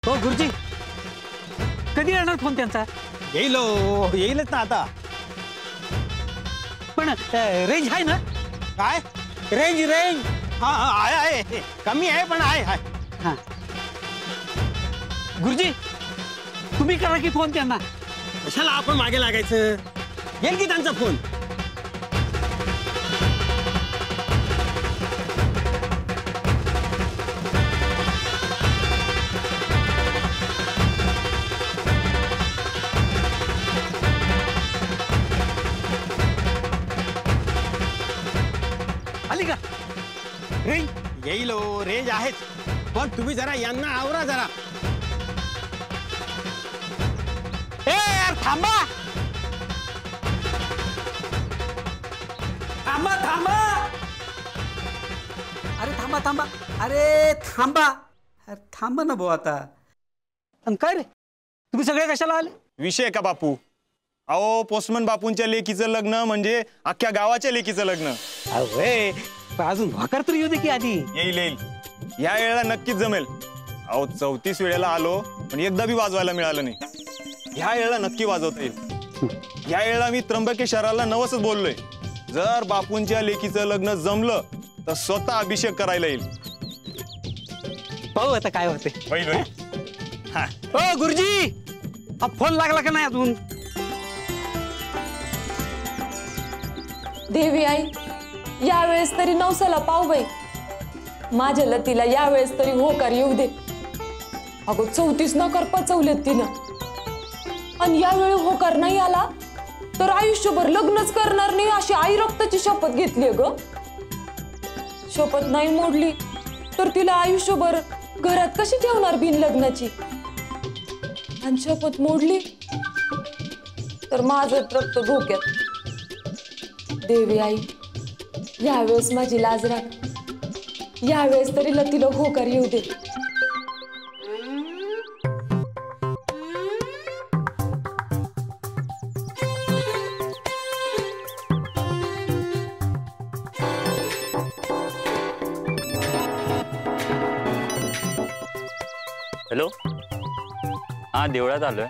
हो गुरुजी, कधी येणार फोन त्यांचा? येईलच ना आता. पण रेंज आहे ना? काय रेंज? हा आहे, कमी आहे पण आहे. हा गुरुजी, तुम्ही करा की फोन त्यांना. कशाला आपण मागे लागायचं? येईल की त्यांचा फोन. आली का रेंज? येईल रेंज आहेच, पण तुम्ही जरा यांना आवरा जरा. ए यार थांबा थांबा थांबा. अरे थांबा थांबा. अरे थांबा. अरे थांबा ना भाऊ आता. आणि काय रे, तुम्ही सगळे कशाला आले? विषय का बापू? अहो पोस्टमन बापूंच्या लेकीचं लग्न म्हणजे अख्ख्या गावाच्या लेकीचं लग्न. अरे अजून भाकर तर येऊ दे की आधी. येईल या वेळेला नक्कीच जमेल. अहो 34 वेळेला आलो पण एकदा बी वाजवायला मिळालं नाही. ह्या वेळेला नक्की वाजवता येईल. या वेळेला मी त्र्यंबकेश्वराला नवसच बोललोय, जर बापूंच्या लेकीचं लग्न जमलं तर स्वतः अभिषेक करायला येईल. पाहू आता काय होते. होईल. ओ गुरुजी, फोन लागला का नाही अजून? देवी आई, यावेळेस तरी नवसाला पाव बाई. माझ्या लतीला यावेळेस तरी होकार येऊ दे. अगो 34 नकार पचवलेत तिनं, आणि यावेळी होकार नाही आला तर आयुष्यभर लग्नच करणार नाही अशी आई रक्ताची शपथ घेतली ग. शपथ नाही मोडली तर तिला आयुष्यभर घरात कशी ठेवणार बिन लग्नाची? आणि शपथ मोडली तर माझं रक्त धोक्यात. देवी आई, यावेळेस माझी लाज राख. यावेळेस तरी लतीला होकार येऊ दे. हॅलो, हा देवळात आलोय.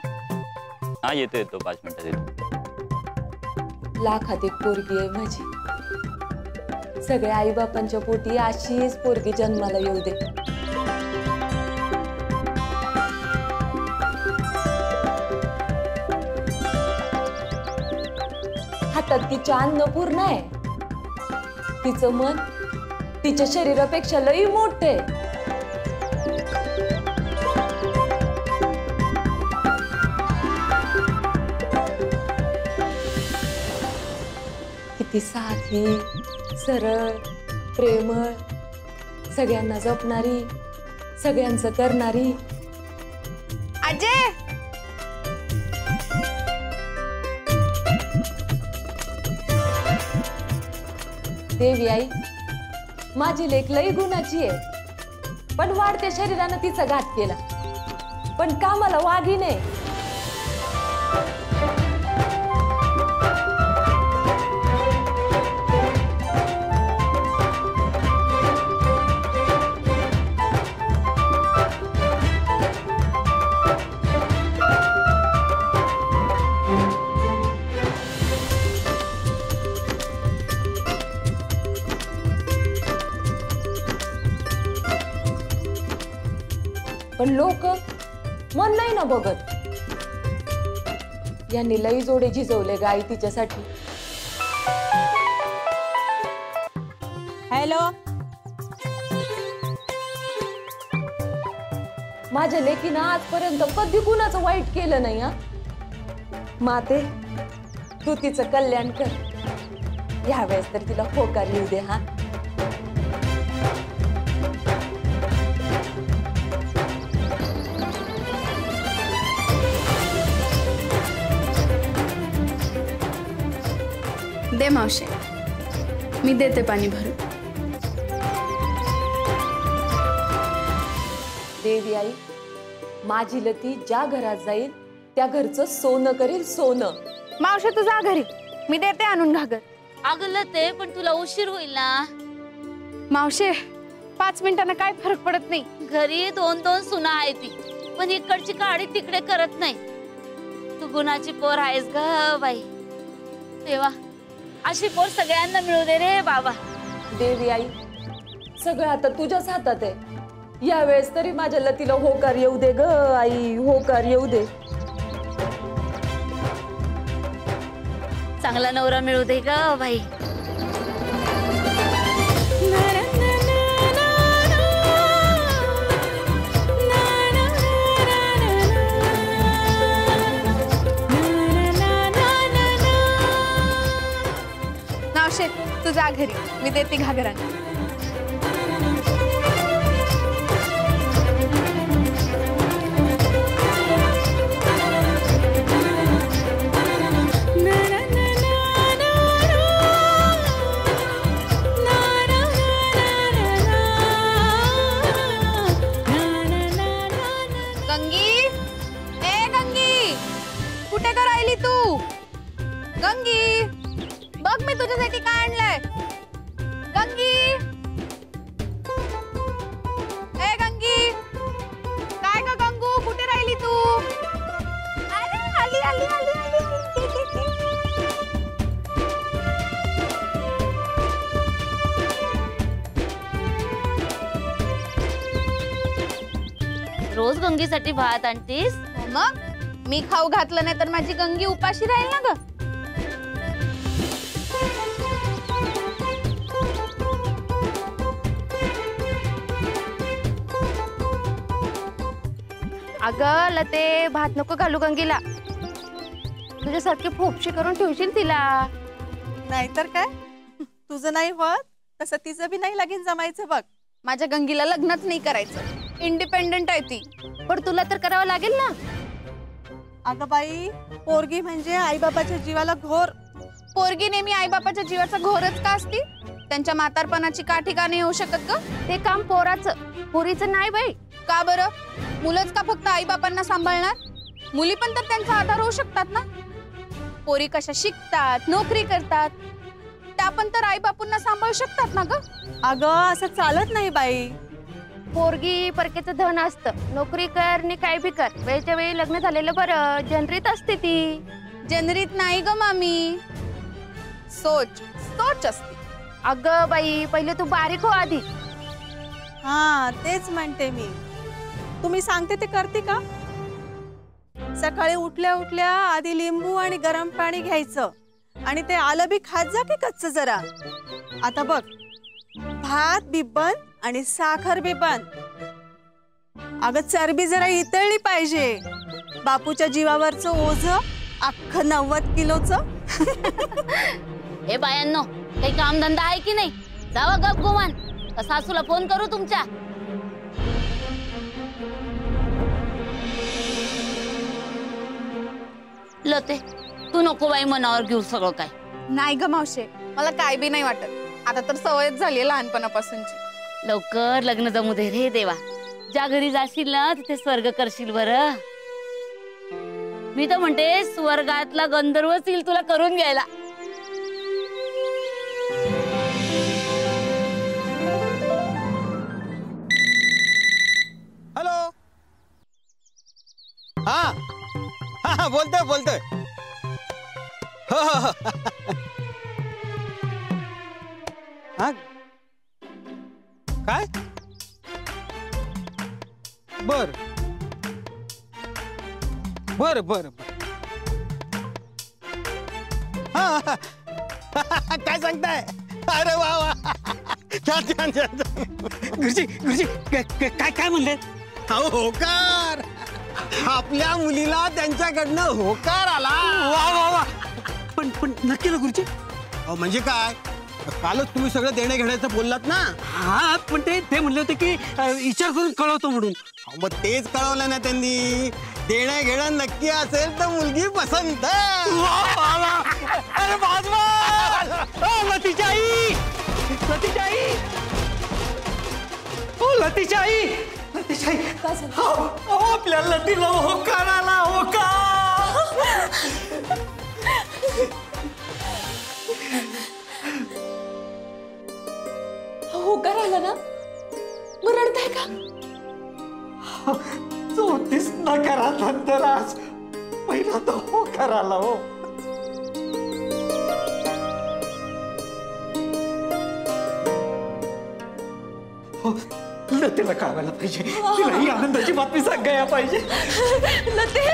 हा येतो 5 मिनिटात येतो. लाखात एक पोरगी आहे माझी. सगळ्या आई बापांच्या पोटी अशीच पोरगी जन्माला येऊ दे. हातात तिच्या अन्नपूर्णा आहे. तिचं मन तिच्या शरीरापेक्षा लई मोठे. किती साधी, सरळ, प्रेमळ, सगळ्यांना जपणारी, सगळ्यांचं करणारी. अजय, देवी आई, माझी लेक लई गुणाची आहे, पण वाढत्या शरीरानं तिचा घात केला. पण कामाला वाघीने. पण लोक मन नाही ना बघत. यांनी लई जोडे झिजवले गाई तिच्यासाठी. हॅलो, माझ्या लेकीनं आजपर्यंत कधी कुणाचं वाईट केलं नाही. हा माते, तू तिचं कल्याण कर. यावेळेस तर तिला होकार येऊ दे. हा दे मावशे, मी देते पाणी भरून. देवी आई, माझी लती ज्या घरात जाईल त्या घरचं सोनं करील. सोनं. मावशे तू जा घरी, मी देते आणून घागर. अगलं ते पण तुला उशीर होईल ना. मावशे 5 मिनिटांना काय फरक पडत नाही. घरी 2-2 सुना आहे ती, पण इकडची काळी तिकडे करत नाही. तू गुणाची पोर आहेस ग बाई. देवा अशी पोर सगळ्यांना मिळू दे रे बाबा. देवी आई, सगळं आता तुझ्याच हातात आहे. यावेळेस तरी माझ्या लतीला होकार येऊ दे ग आई, होकार येऊ दे. चांगला नवरा मिळू दे ग बाई. मावशे तू जा घरी, मी देते घागरा. गंगी, ए गंगी, कुठे का राहिली तू? गंगी, बघ मी तुझ्यासाठी काय आणलंय. गंगी, ए गंगी, काय ग गंगू, कुठे राहिली तू? अरे आली आली आली आली. रोज गंगीसाठी भात आणतीस? मग मी खाऊ घातलं नाही तर माझी गंगी उपाशी राहील ना ग. अगं लते, भात नको घालू गंगीला. तुझ्यासारखी फोपशी करून ठेवशील तिला. नाहीतर काय, तुझं नाही होत तसं तिचं बी नाही लगीन जमायचं बघ. माझ्या गंगीला लग्नच नाही करायचं. इंडिपेंडेंट आहे ती. पण तुला तर करावं लागेल ना. अगं बाई, पोरगी म्हणजे आईबापाच्या जीवाला घोर. पोरगी नेहमी आईबापाच्या जीवाचा घोरच का असती? त्यांच्या म्हातारपणाची काठी का नाही होऊ शकत ग? ते काम पोराचं, पोरीचं नाही बाई. का बरं? मुलंच का फक्त आईबापांना सांभाळणार? मुली पण तर त्यांचा आधार होऊ शकतात ना. पोरी कशा शिकतात, नोकरी करतात, त्या पण तर आईबापूंना सांभाळू शकतात ना ग. अगं असं चालत नाही बाई. पोरगी परकेचं धन असतं. नोकरी कर नि काय बी कर, वेळच्या वेळी लग्न झालेलं बरं. जनरीत असते ती. जनरीत नाही ग मामी, सोच सोच असते. अगं बाई, पहिले तू बारीक हो आधी. हा तेच म्हणते मी. तुम्ही सांगते ते करते का? सकाळी उठल्या उठल्या आधी लिंबू आणि गरम पाणी घ्यायचं आणि ते आलं बी खात जा की कच्च जरा. आता बघ, भात बी बंद आणि साखर बी बंद. अगं चरबी जरा इतळली पाहिजे. बापूच्या जीवावरचं ओझ अख्खं 90 किलोचं. हे बायांनो, काही कामधंदा आहे की नाही? जावा गप गुमान. सासूला फोन करू तुमच्या? लते, तू नको बाई मनावर घेऊ सगळं काय. नाही ग मावशे, मला काय बी नाही वाटत. आता तर सवयच झाली लहानपणापासूनची. लवकर लग्न जमू दे रे देवा. ज्या घरी जाशील ना तिथे स्वर्ग करशील बरं. मी तर म्हणते स्वर्गातला गंधर्वच येईल तुला करून घ्यायला. हॅलो. हा हा बोलतोय बोलतोय. हो हो. हा काय? बर बर बर. हा काय सांगताय? अरे वा वा, छान छान छान. गुरुजी गुरुजी काय काय म्हणले? अहो होकार. आपल्या मुलीला त्यांच्याकडनं होकार आला. वा वा वा. पण पण नक्की ना गुरुजी? अहो म्हणजे काय, कालच तुम्ही सगळं देणं घेण्याचं बोललात ना. हा पण ते म्हणले होते की विचार करून कळवतो म्हणून. मग तेच कळवलं ना त्यांनी. देणं घेणं नक्की असेल तर मुलगी पसंत. अरे बाजवा, लतीची आई, लतीची आई, ओ लतीची आई, लतीची आई. आपल्या लतीला होकार आला, होकार. होकार आला ना मग रडताय का? 34 नकारानंतर आज पहिला तो होकार आला हो. लतेला कळवायला पाहिजे, तिला ही आनंदाची बातमी सांगायला पाहिजे. लते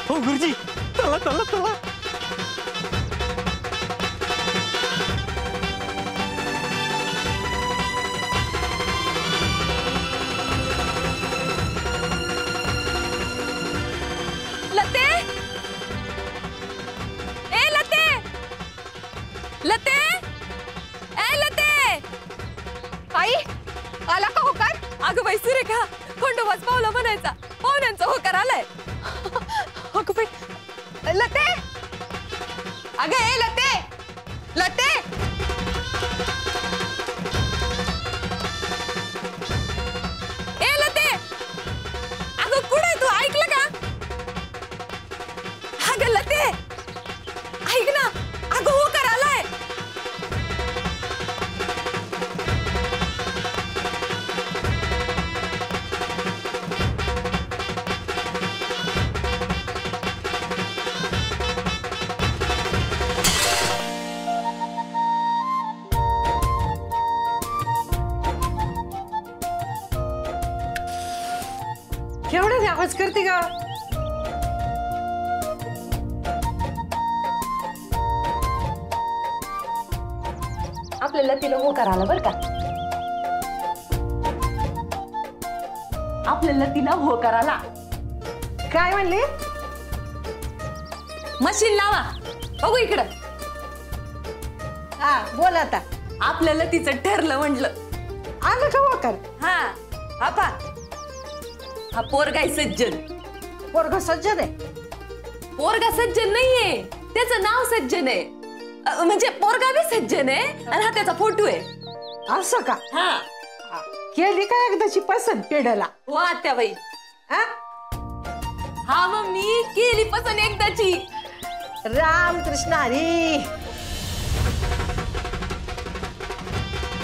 हो गुरुजी, चला चला चला. लते ए लते लते ए लते आई आला का होकार? अगं बाई सुरेखा खंडोबाच पावला म्हणायचा, पाहुण्यांचा होकार आलाय. अगं बाई लते अगं ए लते लते ए लते अगं कुठे तू ऐकलं का? अगं लते ऐक ना, अगं होकार आलाय. केवढा आवाज करते का? आपल्याला तिला होकार आला बर का? आपल्याला तिला होकार आला. काय म्हणले? मशीन लावा, बघू इकडं. हा बोल आता. आपल्याला तिचं ठरलं म्हटलं. आलं का होकार? हा आपा हा पोरगा आहे सज्जन. पोरगा सज्जन आहे? पोरगा सज्जन नाहीये, त्याचं नाव सज्जन आहे. म्हणजे पोरगा बी सज्जन आहे आणि हा त्याचा फोटो आहे. असं का? हा केली का एकदाची पसंत पेढ्याला? हो आत्याबाई. हा? हा मम्मी केली पसंत एकदाची. रामकृष्ण हरी.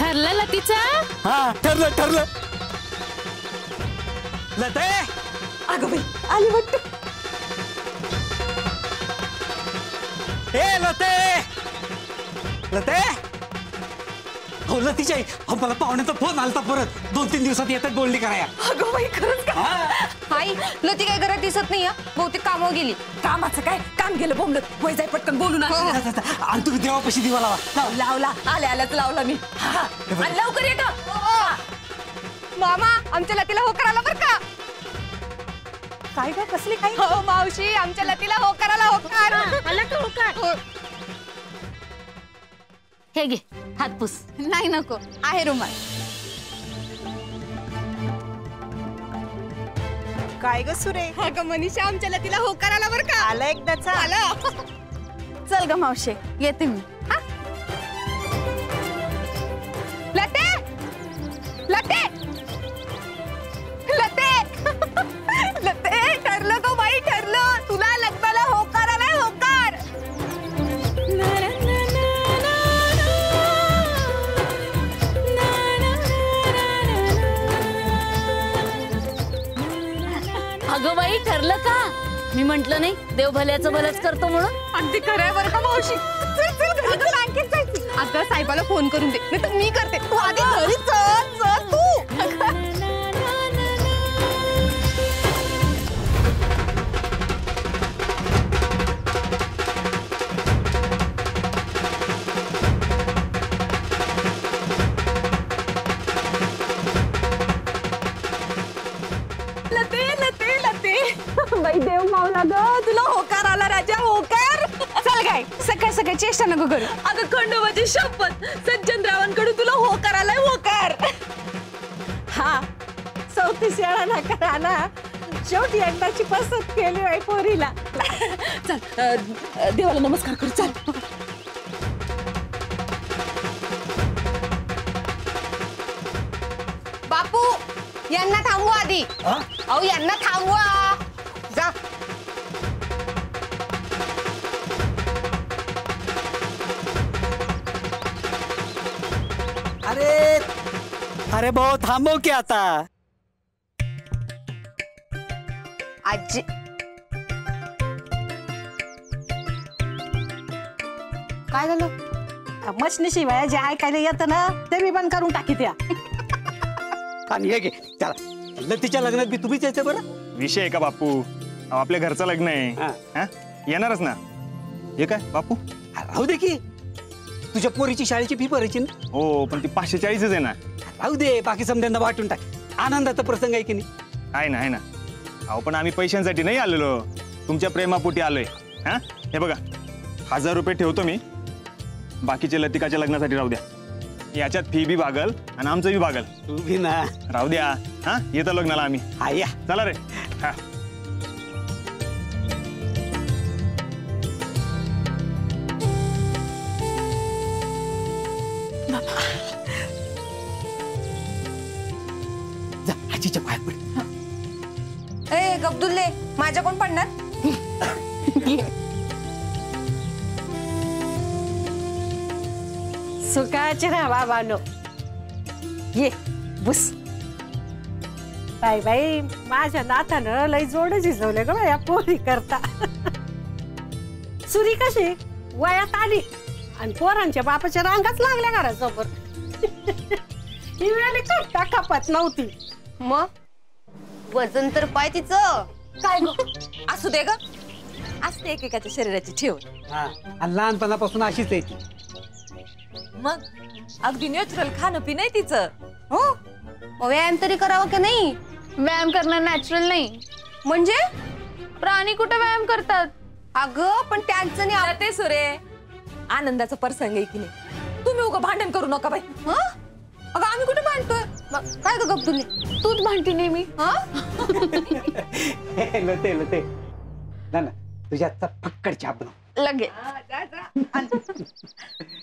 ठरलं लतीचं? हा ठरलं ठरलं. लते अगं बाई आली वाटतं. ए लते लते. हो लतीच्या आई, मला पाहुण्याचा फोन आलता परत. 2-3 दिवसात येतात बोलणी कराया. अगं बाई खरंच का? आई लती काय घरात दिसत नाही, बहुतेक कामावर गेली. कामाचं काय काम गेलं बोंबलं. वय जाय पटकन बोलू ना. आणि तुम्ही देवापाशी दिवा लावा. लावला आल्या आल्याच लावला मी. आणि लवकर ये का? मामा आमच्या लतीला होकार आला बर का? काय का कसली काय? हो मावशी आमच्या लतीला होकार आला. होकार आला का होकार? हे घे हात पुस. नाही नको, आहे रुमाल. काय ग सुरे? अगं मनीषा आमच्या लतीला होकार आला बर का? आला एकदाचा. आला. चल ग मावशी येते मी. हा? लते लते लते लते ठरलं ग बाई, ठरलं. तुला लग्नाला होकार आलाय. होकार. अगं बाई ठरलं का? मी म्हंटल नाही देव भल्याचं भलंच करतो म्हणून. अगदी खरं आहे बरं का मावशी. चल चल घरी बँकेत जायची. अगं साहेबाला फोन करून दे, नाही तर मी करते. तू आधी घरी चल चल तू. लते लते लते बाई देव मावला ग, तुला होकार आला राजा. होकार. चल काय सकाळ सकाळ चेष्टा नको करू. अगं खंडोबाची शपथ, सज्जनरावांकडून तुला होकार आलाय. होकार. हा 34 वेळा नकार आला. शेवटी एकदाची पसंत केली बाई पोरीला. चल देवाला नमस्कार करू. चल थांबवा आधी. अहो यांना थांबवा. जा. अरे अरे भाऊ थांबव की आता. आजी काय झालं? मशनी शिवाय जे ऐकायला येतं ना ते मी बंद करून टाकी त्या. आणि हे घे चला, लतीच्या लग्नात बी तुम्हीच यायचं बरं. विषय आहे का बापू? अहो, आपल्या घरचं लग्न आहे. हा? येणारच ना. हे काय बापू? राहू दे की, तुझ्या पोरीची शाळेची फी भरायची ना. हो पण ती 540च आहे ना. राहू दे, बाकी समध्यांना वाटून टाक. आनंदाचा प्रसंग आहे की नाही. आहे ना आहे ना. अहो पण आम्ही पैशांसाठी नाही आलेलो, तुमच्या प्रेमापोटी आलोय. हा हे बघा, 1000 रुपये ठेवतो मी, बाकीचे लतिकाच्या लग्नासाठी राहू द्या. याच्यात फी बी भागल आणि आमचं बी भागल. तू बी ना. राहू द्या. हा येतं लग्नाला आम्ही. हा या. चला रे. हा जा आजीच्या पाय पड. ए गब्दुल्ले माझ्या कोण पडणार? सुखाचे राहा बाबानो. ये बस. बाई बाई माझ्या नातानं लई जोड झिजवले ग या पोरी करता. सुरी कशी वयात आली आणि पोरांच्या बापाच्या रांगाच लागल्या घरासमोर. ही वेळी कट्टा कापत नव्हती. मग वजन तर पाय तिचं. काय ग असू दे ग, असते एकेकाच्या शरीराची ठेवण. आणि लहानपणापासून अशीच आहे ती. मग अगदी नॅचरल खाणं पिणं आहे तिचं. हो मग व्यायाम तरी करावा की नाही? व्यायाम करणं नॅचरल नाही म्हणजे प्राणी कुठे व्यायाम करतात? अगं पण त्यांचं नाही. ते सुरे आनंदाचा प्रसंग आहे की नाही, तुम्ही उगा भांडण करू नका बाई. अगं आम्ही कुठे भांडतोय? काय ग गब्दुल्ले तूच भांडती नेहमी. लते लते ना ना, तुझ्या हातचा फक्कड चहा बनव लगेच.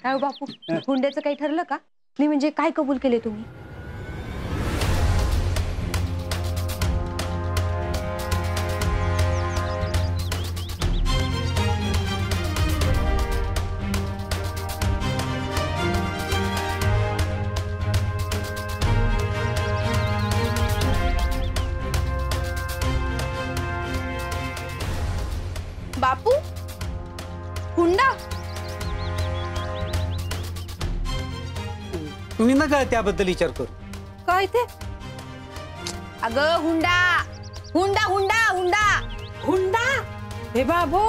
काय हो बापू, हुंड्याचं काही ठरलं का? नाही म्हणजे काय कबूल केले तुम्ही? बापू हुंडा? तुम्ही नका त्याबद्दल विचार करू. काय ते? अगं हुंडा हुंडा हुंडा हुंडा हुंडा. हे बाबो,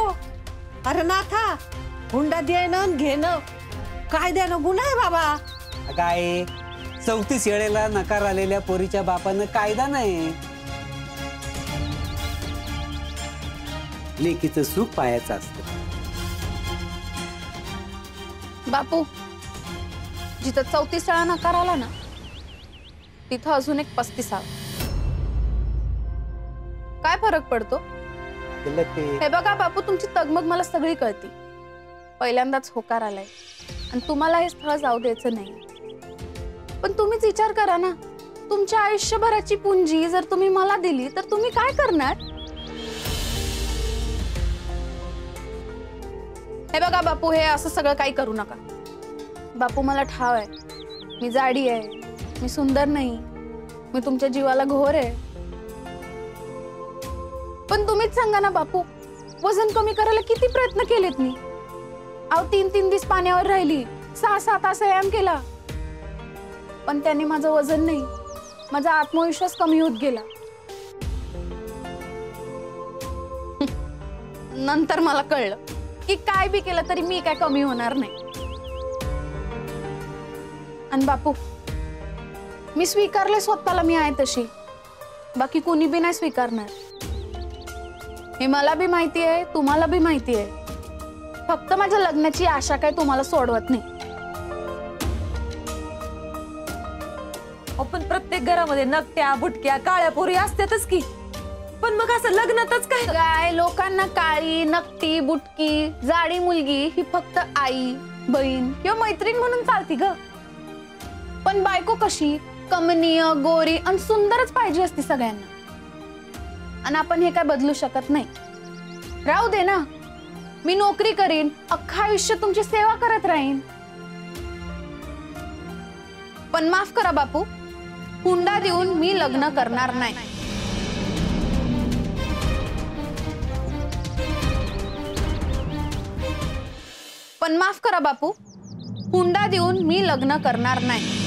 अरे नाथा, हुंडा देणं घेणं काय देणं गुन्हा आहे बाबा. काय 34 वेळेला नकार आलेल्या पोरीच्या बापानं कायदा नाही. लेकीचं सुख पायाचं असतं. बापू जिथं 34 वेळा नकार आला ना, तिथं अजून एक 35. काय फरक पडतो? हे बघा बापू, तुमची तगमग मला सगळी कळती. पहिल्यांदाच होकार आलाय आणि तुम्हाला हे स्थळ जाऊ द्यायचं नाही. पण तुम्हीच विचार करा ना, तुमच्या आयुष्यभराची पुंजी जर तुम्ही मला दिली तर तुम्ही काय करणार? हे बघा बापू, हे असं सगळं काही करू नका. बापू मला ठाव आहे, मी जाडी आहे, मी सुंदर नाही, मी तुमच्या जीवाला घोर आहे. पण तुम्हीच सांगा ना बापू, वजन कमी करायला किती प्रयत्न केलेत मी. अहो 3-3 दिवस पाण्यावर राहिली, 6-6 तास व्यायाम केला, पण त्यांनी माझं वजन नाही, माझा आत्मविश्वास कमी होत गेला. नंतर मला कळलं की काय बी केलं तरी मी काय कमी होणार नाही. आणि बापू, मी स्वीकारले स्वतःला मी आहे तशी, बाकी कोणी बी नाही स्वीकारणार. हे मला बी माहिती आहे, तुम्हाला बी माहिती आहे. फक्त माझ्या लग्नाची आशा काय तुम्हाला सोडवत नाही. पण प्रत्येक घरामध्ये नकट्या बुटक्या काळ्या पोरी असतातच की. पण मग असं लग्नातच काय? काय लोकांना काळी नकटी बुटकी जाडी मुलगी ही फक्त आई बहीण किंवा मैत्रीण म्हणून चालती ग. पण बायको कशी कमनीय गोरी आणि सुंदरच पाहिजे असती सगळ्यांना, आणि आपण हे काय बदलू शकत नाही. राहू दे ना, मी नोकरी करीन, अख्खं आयुष्य तुमची सेवा करत राहीन. पण माफ करा बापू, हुंडा देऊन मी लग्न करणार नाही. पण माफ करा बापू, हुंडा देऊन मी लग्न करणार नाही.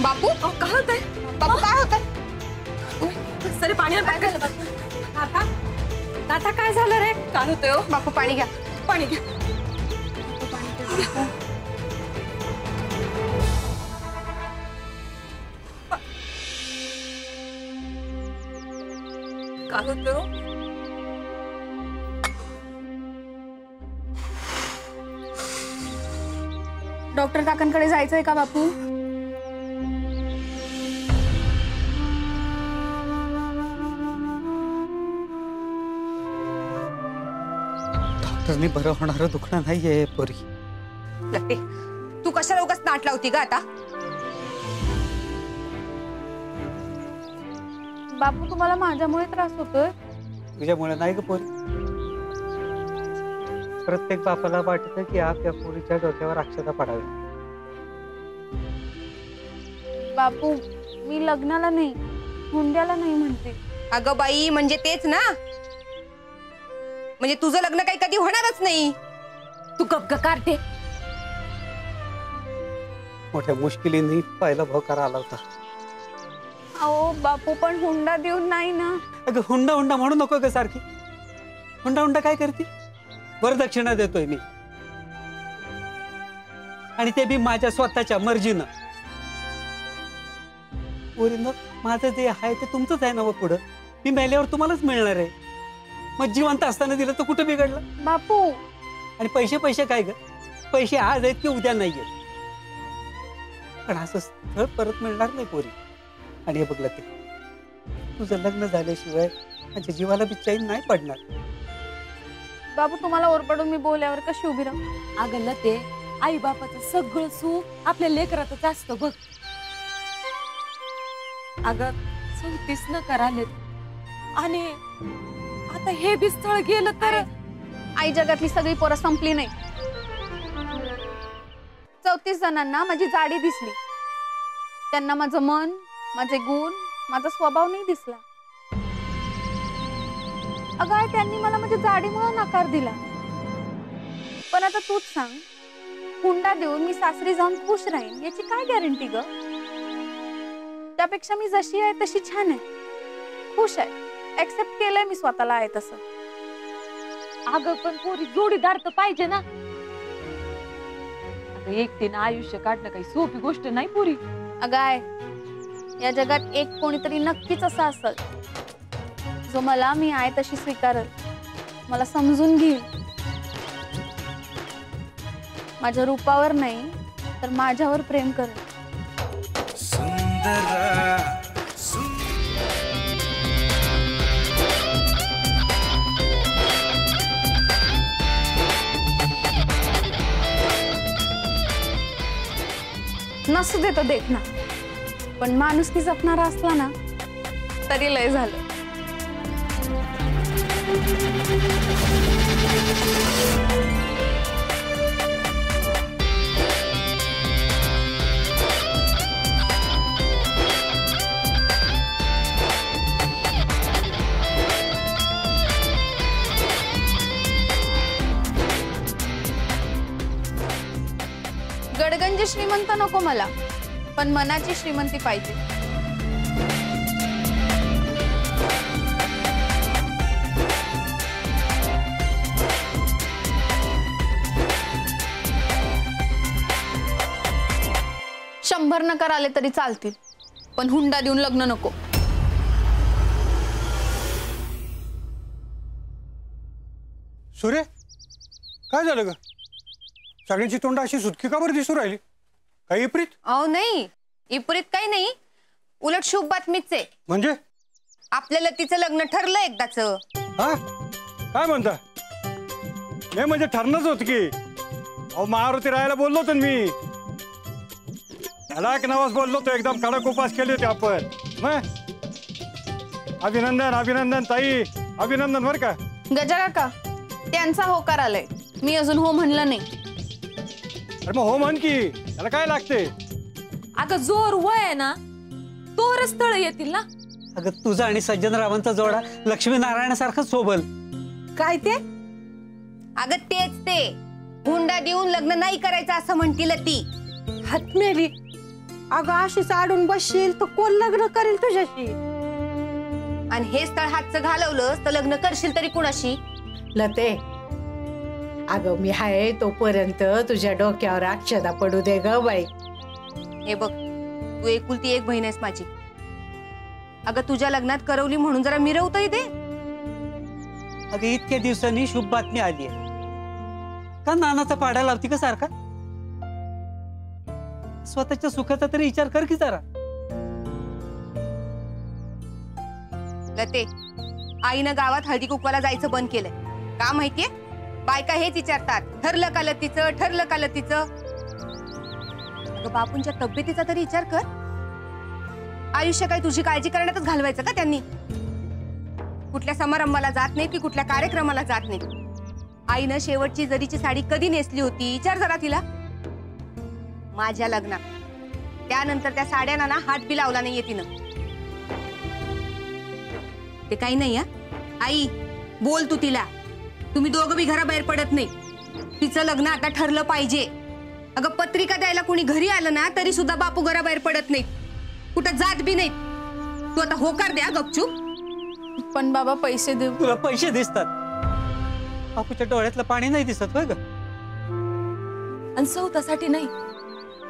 बापू काय होतंय? बापू काय होतंय? सरे पाणी आता काय झालं रे? काय होतंय? बापू पाणी घ्या, पाणी घ्या. काय होतंय? डॉक्टर काकांकडे जायचंय का बापू? डॉक्टरने बरं होणारं दुखणं नाहीये पोरी. लते, तू कशाला उगाच नाट लावती का आता? बापू तुम्हाला माझ्यामुळे त्रास होतोय? तुझ्यामुळे नाही ग पोरी. प्रत्येक बापाला वाटतं की आपल्या पोरीच्या डोक्यावर अक्षता पडावी. बापू मी लग्नाला नाही, हुंड्याला नाही म्हणते. अगं बाई, म्हणजे तेच ना, म्हणजे तुझं लग्न काही कधी होणारच नाही. तू गप काढते. मोठ्या मुश्किलीने पहिला भोकार आला होता. अहो बापू, पण हुंडा देऊन नाही ना. अगं हुंडा हुंडा म्हणू नको ग सारखी. हुंडा हुंडा काय करते? वरदक्षिणा देतोय मी, आणि ते बी माझ्या स्वतःच्या मर्जीनं. पोरींनो, माझं जे आहे ते तुमचंच आहे ना व पुढं. मी मेल्यावर तुम्हालाच मिळणार आहे. मग जिवंत असताना दिलं तर कुठं बिघडलं बापू? आणि पैसे पैसे काय ग? पैसे आज आहेत की उद्या नाही आहेत, पण असं स्थळ परत मिळणार नाही पोरी. आणि हे बघलं ते, तुझं लग्न झाल्याशिवाय माझ्या जीवाला बी चैन नाही पडणार. बापू तुम्हाला ओरपडून मी बोलल्यावर कशी उभी राहू? अगं लते, आई बापाचं सगळं सुख आपल्या लेकरातच असतं बघ. अगं 34 न करालेत, आणि आता हे बी स्थळ गेलं तर. आई जगातली सगळी पोरं संपली नाही. 34 जणांना माझी जाडी दिसली, त्यांना माझं मन, माझे गुण, माझा स्वभाव नाही दिसला. अगं आई, त्यांनी मला माझ्या जाडीमुळे नकार दिला. पण आता तूच सांग, हुंडा देऊन मी सासरी जाऊन खुश राहीन याची काय गॅरंटी ग? त्यापेक्षा मी जशी आहे तशी छान आहे, खुश आहे, एक्सेप्ट केलंय मी स्वतःला आहे तसं. अगं पण पोरी जोडीदार तर पाहिजे ना. अगं एकटीनं आयुष्य काढणं काही सोपी गोष्ट नाही पोरी. अगं आहे, या जगात एक कोणीतरी नक्कीच असा असेल जो मला मी आहे तशी स्वीकारेल, मला समजून घेईल. माझ्या रूपावर नाही तर माझ्यावर प्रेम करेल. नसू देत देखना, पण माणुसकी जपणारा असला ना तरी लय झालं. गडगंज श्रीमंत नको मला, पण मनाची श्रीमंती पाहिजे. शंभर नकार आले तरी चालतील, पण हुंडा देऊन लग्न नको. सूर्य काय झालं ग? सगळ्यांची तोंड अशी सुटकी का बरं दिसू राहिली? काही विपरीत? अहो नाही, विपरीत काही नाही, उलट शुभ बातमीच आहे. म्हणजे आपल्या लतीचं लग्न ठरलं एकदाच. हा काय म्हणता? नाही म्हणजे ठरणंच होत की. अहो महाआरती राहायला बोललो होतो मी. त्याला एक नवाज बोललो होतो, एकदम कडक उपास केले होते आपण. मग अभिनंदन अभिनंदन ताई, अभिनंदन बर का. गजा काका, त्यांचा होकार आलाय, मी अजून हो म्हणलं नाही. अरे मग हो म्हण की, त्याला काय लागते? अगं जोर वय आहे ना, तोवरच स्थळ येतील ना. अगं तुझा आणि सज्जनरावांचा जोडा लक्ष्मीनारायणासारखंच सोबल. काय ते? अगं तेच ते, हुंडा देऊन लग्न नाही करायचं असं म्हणतील ती. हात मेली. अगं अशीच आडून बसशील तर कोण लग्न करेल तुझ्याशी? आणि हे स्थळ हातचं घालवलं तर लग्न करशील तरी कुणाशी? लते, अगं मी हाय तोपर्यंत तुझ्या डोक्यावर अक्षदा पडू दे ग बाई. हे बघ, तू एकुलती एक बहीण आहेस माझी. अगं तुझ्या लग्नात करवली म्हणून जरा मिरवता येते. अगं इतक्या दिवसांनी शुभ बातमी आली आहे, का नानाचा पाडा लावती का सारखा? स्वतःच्या सुखाचा तरी विचार कर की जरा. लते, आईनं गावात हळदी कुंकवाला जायचं बंद केलंय. का माहितीये? बायका हेच विचारतात, ठरलं का लतीचं, ठरलं का लतीचं. अगं बापूंच्या तब्येतीचा तरी विचार कर. आयुष्य काय तुझी काळजी करण्यातच घालवायचं का त्यांनी? कुठल्या समारंभाला जात नाही की कुठल्या कार्यक्रमाला जात नाही. आईनं शेवटची जरीची साडी कधी नेसली होती विचार जरा तिला. माझ्या लग्नात त्यानंतर त्या साड्यांना ना हात बी लावला नाहीये तिनं. ते काही नाही हा. आई बोल तू तिला, तुम्ही दोघं बी घराबाहेर पडत नाही. तिचं लग्न आता ठरलं पाहिजे. अगं पत्रिका द्यायला कोणी घरी आलं ना तरी सुद्धा बापू घराबाहेर पडत नाहीत, कुठं जात बी नाहीत. तू आता होकार द्या गपचूप. पण बाबा पैसे देऊ. तुला पैसे दिसतात, बापूच्या डोळ्यातलं पाणी नाही दिसत होय ग? आणि सौतासाठी नाही,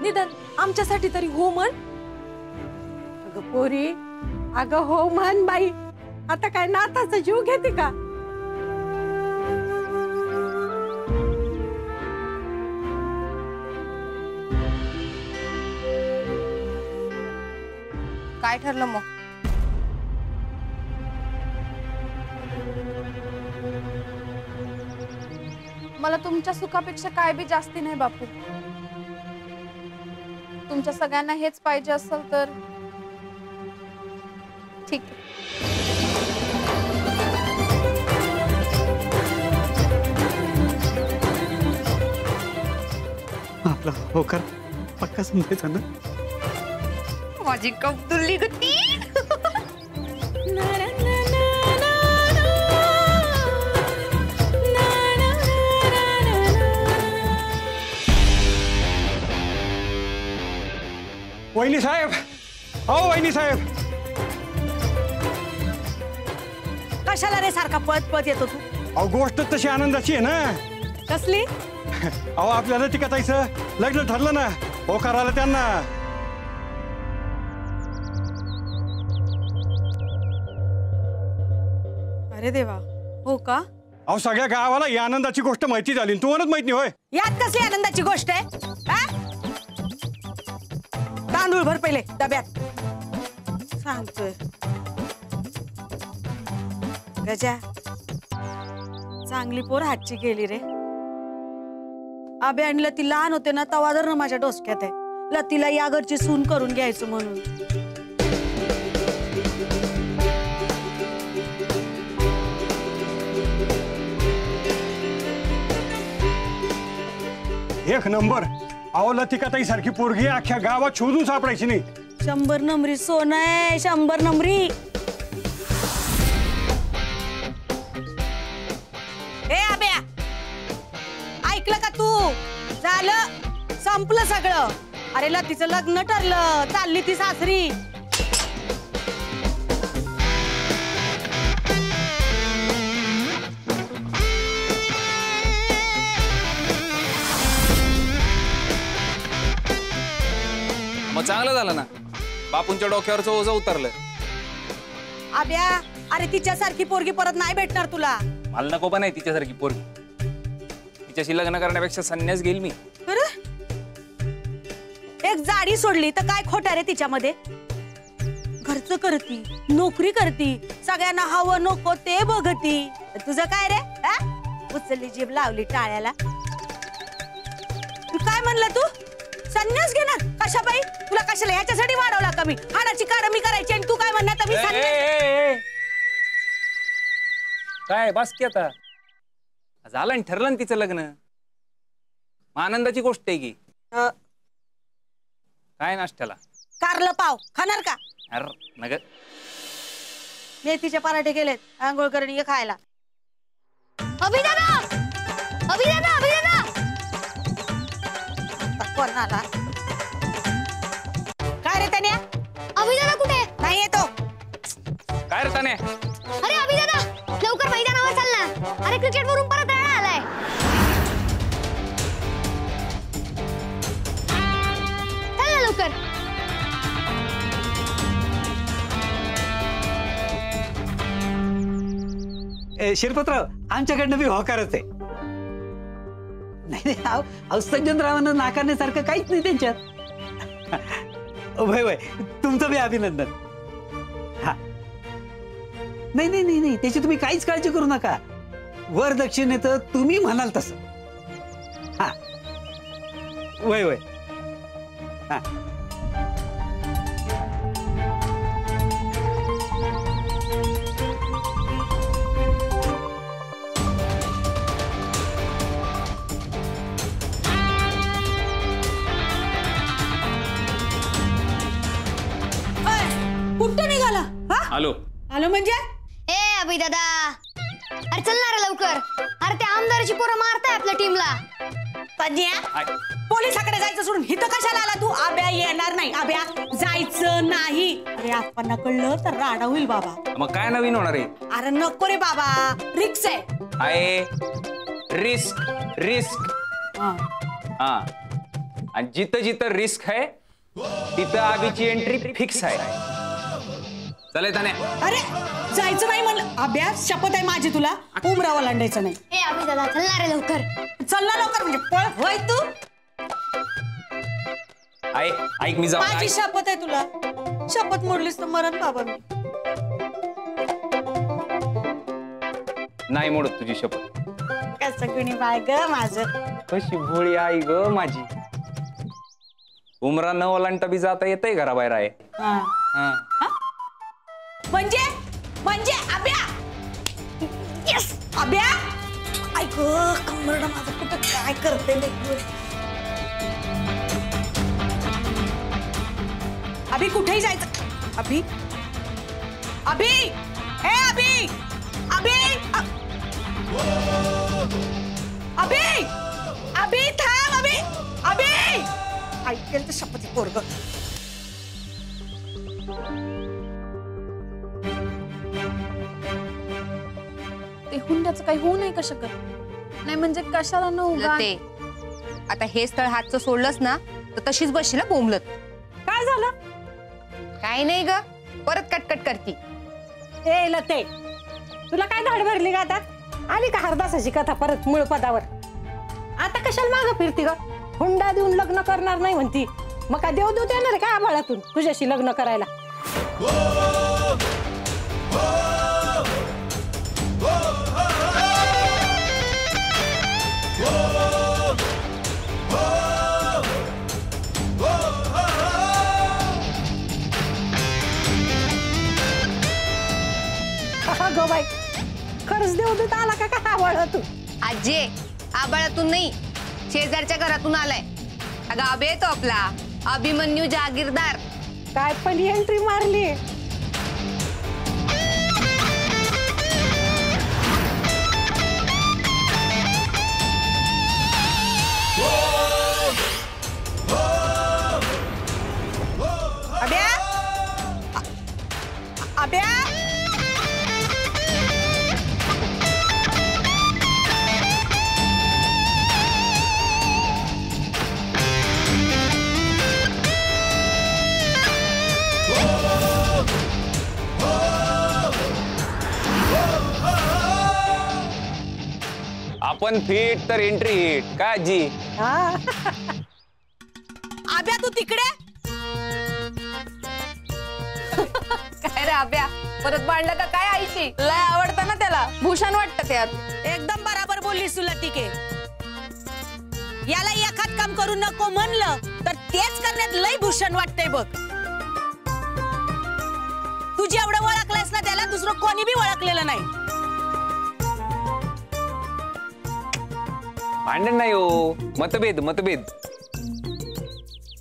निदान आमच्यासाठी तरी हो म्हण. अगं पोरी, अगं हो म्हण बाई. आता काय नाताचा जीव घेते का? काय ठरलं मग? मला तुमच्या सुखापेक्षा काय बी जास्ती नाही बापू. तुमच्या सगळ्यांना हेच पाहिजे असेल तर ठीक आहे. आपला होकार पक्का समजायचा ना. माझी कब्दुल्ली गती. वहिनी साहेब, हो वहिनी साहेब. कशाला रे सारखा पळत पळत येतो तू? अहो गोष्ट तशी आनंदाची आहे ना. कसली? अहो आपल्याला तिकटायचं लग्न ठरलं ना, होकार आला त्यांना. अरे देवा, हो का? अहो सगळ्या गावाला ही आनंदाची गोष्ट माहिती झाली, तू म्हणत माहित नाही होय? यात कसली आनंदाची गोष्ट आहे? हा? तांदूळ भर पहिले डब्यात. सांगतोय गजा, चांगली पोर हातची गेली रे. आबे आणि लती लहान होते ना तवा जर माझ्या डोसक्यात आहे, लतीला या घरची सून करून घ्यायचं म्हणून. एक नंबर. अहो लतिकाताई सारखी पोरगी अख्ख्या गावात शोधून सापडायची नाही. 100 नंबरी सोनं आहे, 100 नंबरी. ए आब्या, ऐकलं का तू? झालं, संपलं सगळं. अरे लतीचं लग्न ठरलं, चालली ती सासरी. मग चांगलं झालं ना, बापूंच्या डोक्यावरचं ओझं उतरलं. आब्या, अरे तिच्यासारखी पोरगी परत नाही भेटणार तुला. मला नको पण आहे तिच्यासारखी पोरगी. तिच्याशी लग्न करण्यापेक्षा संन्यास घेईल मी. एक जाडी सोडली तर काय खोटा रे तिच्यामध्ये. घरचं करती, नोकरी करती, सगळ्यांना हवं नको ते बघती. तुझं काय रे? उचलली जीभ लावली टाळ्याला. काय म्हणला तू? संन्यास घेणार? कशा बाई? तुला कशाला ह्याच्यासाठी वाढवला का मी? हाडाची कार मी करायची आणि तू काय म्हणणार? मी संन्यास. काय बस की आता झालं आणि ठरलं ना तिचं लग्न. आनंदाची गोष्ट आहे की. काय नाश्त्याला? कारलं पाव खाणार का? अरे नग मेथीचे पराठे केलेत, आंघोळ करून ये खायला. अभिदादा, अभिदादा, अभिदादा. कोण आला? काय रे त्याने? अभिदादा कुठे? नाही येतो. काय रे त्याने? अरे अभिदादा, लवकर मैदानावर चाल ना. अरे क्रिकेट वरून परत रडा आलाय. चल ना लवकर. शिरपतराव आमच्याकडनं बी होकारच आहे. नाही नाही सज्जनरावांना नाकारण्यासारखं काहीच नाही त्यांच्यात. वय वय तुमचं बी अभिनंदन. हा नाही नाही नाही नाही त्याची तुम्ही काहीच काळजी करू नका. वर दक्षिणेत तुम्ही म्हणाल तसं. हा वय वय हा. कुठं निघाला? आलो. आलो म्हणजे? ए अभिदादा, अरे चल ना रे लवकर. अरे ते आमदाराची पोरं मारताय आपल्या टीमला. पोलिसाकडे जायचं सोडून इथं कशाला आला तू? आब्या येणार नाही. आब्या जायचं नाही. अरे आपण कळलं तर राडा होईल बाबा. मग काय नवीन होणार आहे? अरे नको रे बाबा, रिक्स आहे. Risk risk. हा आणि जिथं जिथं रिस्क आहे तिथं आबीची एंट्री फिक्स आहे. चले त्याने. अरे जायचं नाही म्हणलं. आब्या शपथ आहे माझी तुला, उमरावा लांडायचं नाही. ए अभिदादा चल ना रे लवकर. चल लवकर म्हणजे पळ. होय तू? ऐक मी जाऊ. माझी शपथ आहे तुला. शपथ मोडलीस तर मरण बाबा मी. नाही मोडत तुझी शपथ. कसं कुणी बाय ग माझं. कशी भोळी आई ग माझी. उमरा न ओलांटा बी जाता येतंय घराबाहेर आहे. म्हणजे म्हणजे आब्या. यस आब्या. ऐक कमरडा माझं कुठं काय करते. अभि कुठेही जायचं. अभि अभि ए अभि अभि अभि अभि थांब. अभि अभि ऐकेल तर शपथ पोरग. ते हुंड्याचं काही होऊ नाही का शकत? नाही म्हणजे कशाला न उगा. आता हे स्थळ हातचं सोडलंस ना तर तशीच बसशील बोंबलत. काय झालं? काय नाही ग, परत कटकट करती. ए लते, तुला काय धाड भरली का आता? आली का हरदासाची कथा परत मूळ पदावर? आता कशाला मागं फिरती ग? हुंडा देऊन लग्न करणार नाही म्हणती. मग काय देव देणार आहे का आभाळातून तुझ्याशी लग्न करायला? गो बाई, खरंच देव देत आला का काय आभाळातून? आजे आबाळातून नाही, शेजारच्या घरातून आलाय. अगं अभि येतो आपला अभिमन्यू जागीरदार. काय पण एंट्री मारली. अभ्या अभ्या आपण फिट तर एंट्री हिट काय आजी. आब्या तू तिकडे काय रे आब्या परत भांडलं का काय आईशी? लय आवडतं ना त्याला, भूषण वाटतं त्यात. एकदम बराबर बोललीस तुला टिके. याला एखाद काम करू नको म्हणलं तर तेच करण्यात लय भूषण वाटतंय बघ. तू जेवढं ओळखलंस ना त्याला दुसरं कोणी बी ओळखलेलं नाही. भांडण नाही हो, मतभेद मतभेद.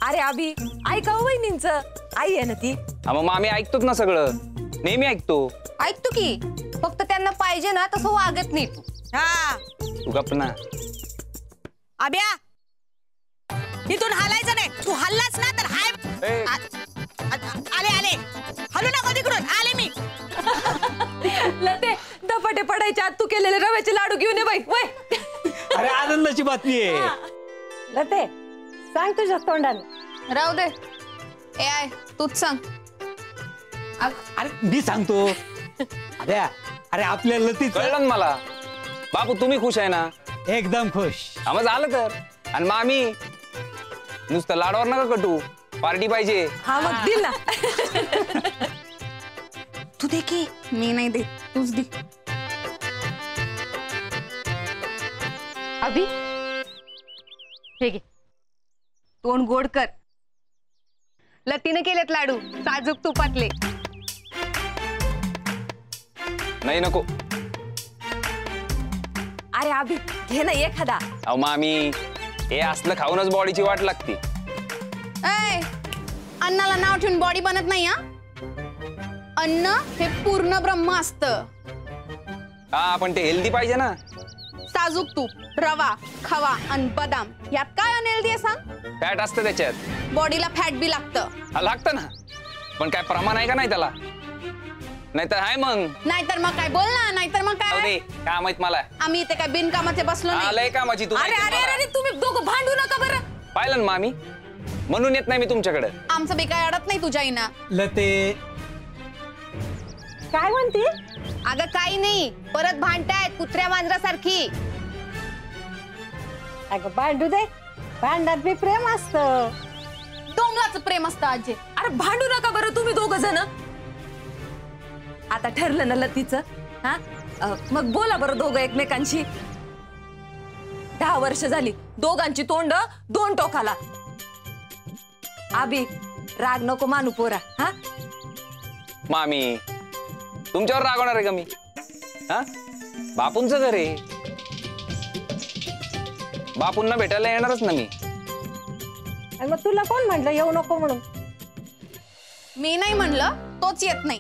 अरे अभि ऐका हो वहिनींचं, आई आहे ना ती. मग मामी ऐकतोच ना सगळं, नेहमी ऐकतो. ऐकतो की, फक्त त्यांना पाहिजे ना तसं वागत नाही तू. हा तू गप ना. आब्या इथून हालायचं नाही. तू हल्लास ना तर हाय. आले आले हलू नको तिकडून. आले मी. लते दपाटे पडायच्या आत तू केलेले रव्याचे लाडू घेऊन ये बाई. वय अरे आनंदाची बातमी आहे. लते सांग तुझ्या तोंडाने. राहू दे. ए आय तूच सांग. अरे मी सांगतो. अरे आपल्या लतीच कळलं ना मला. बापू तुम्ही खुश आहे ना? एकदम खुश. मग झालं तर. आणि मामी नुसतं लाडवर नका कटू, पार्टी पाहिजे. हा मग दिल ना. तू दे की. मी नाही देत, तूच दे. अभि हे घे, तोंड गोड कर. लतीने केलेत लाडू साजूक तुपातले. नाही नको. अरे अभि घे ना एखादा. अहो मामी हे असलं खाऊनच बॉडीची वाट लागते. ऐ अन्नाला नाव ठेवून बॉडी बनत नाही. हा अन्न हे पूर्ण ब्रह्म असतं. हा पण ते हेल्दी पाहिजे ना. साजूक तूप, रवा, खवा आणि बदाम यात काय अनहेल्दी आहे सांग? फॅट असतं त्याच्यात. बॉडीला फॅट बी लागतं. हा लागतं ना, पण काय प्रमाण आहे का नाही त्याला? नाहीतर आहे मग. नाहीतर मग काय बोल ना. नाहीतर मग काय? काय माहित मला. आम्ही इथे काय बिनकामाचे बसलो नाही. आलंय कामाची तू. अरे अरे अरे तुम्ही दोघं भांडू नका बरं. पाहिलं ना मामी, म्हणून येत नाही मी तुमच्याकडे. आमचं बी काय अडत नाही तुझ्या आईना. लते काय म्हणते? अगं काही नाही, परत भांडतायत कुत्र्या मांजरासारखी. अगं भांडू दे, भांडात बी प्रेम असतं. डोंगराचं प्रेम असतं आजी. अरे भांडू नका बरं तुम्ही दोघं जण. आता ठरलं ना लतीचं. हा मग बोला बरं दोघं एकमेकांशी. 10 वर्ष झाली दोघांची तोंड दोन टोकाला. अभि राग नको मानू पोरा. हा मामी तुमच्यावर रागवणार आहे का मी? हा बापूंचं घर आहे, बापूंना भेटायला येणारच ना मी. मग तुला कोण म्हटलं येऊ नको म्हणून? मी नाही म्हणलं, तोच येत नाही.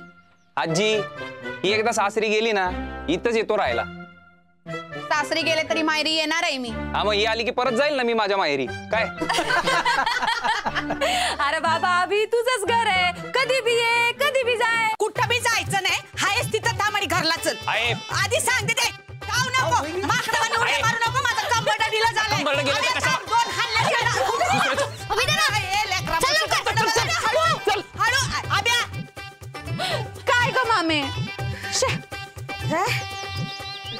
आजी ही एकदा सासरी गेली ना इथंच येतो राहायला. सासरी गेले तरी माहेरी येणार आहे मी. हा मग ही आली की परत जाईल ना मी माझ्या माहेरी. काय अरे बाबा अभि तुझंच घर आहे, कधी बी ये कधी बी जाय. कुठं बी जायचं नाही. हायच तिथं थांब आणि घरला चल. आहे आधी सांगते ते. जाऊ नको. मागताना उड्या मारू नको. माझा कंबरडा दिला झालाय. कंबरडा गेला अरे कसा? थांब, दोन हल्ले केला. अभि दे ना. ए, लेकरा, हळू. हळू. आब्या काय ग मामे?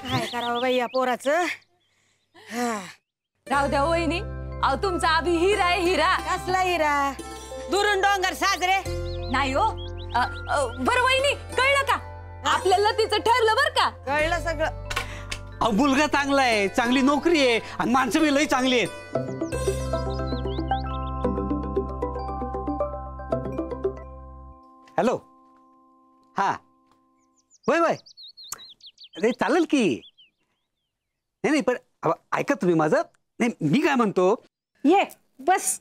काय करावं बाई या पोराचं? राहू द्या वहिनी. अहो तुमचा अभि हिरा आहे हिरा. कसला हिरा? दुरून डोंगर साजरे नाही हो. बरं वहिनी कळलं का? आपल्याला तिचं ठरलं बरं का? कळलं सगळं. अहो मुलगा चांगला आहे, चांगली नोकरी आहे आणि माणसं बी लई चांगली आहेत. हॅलो. हा वय वय. अरे चालेल की. नाही नाही पण ऐका तुम्ही माझं. नाही मी काय म्हणतो. ये बस.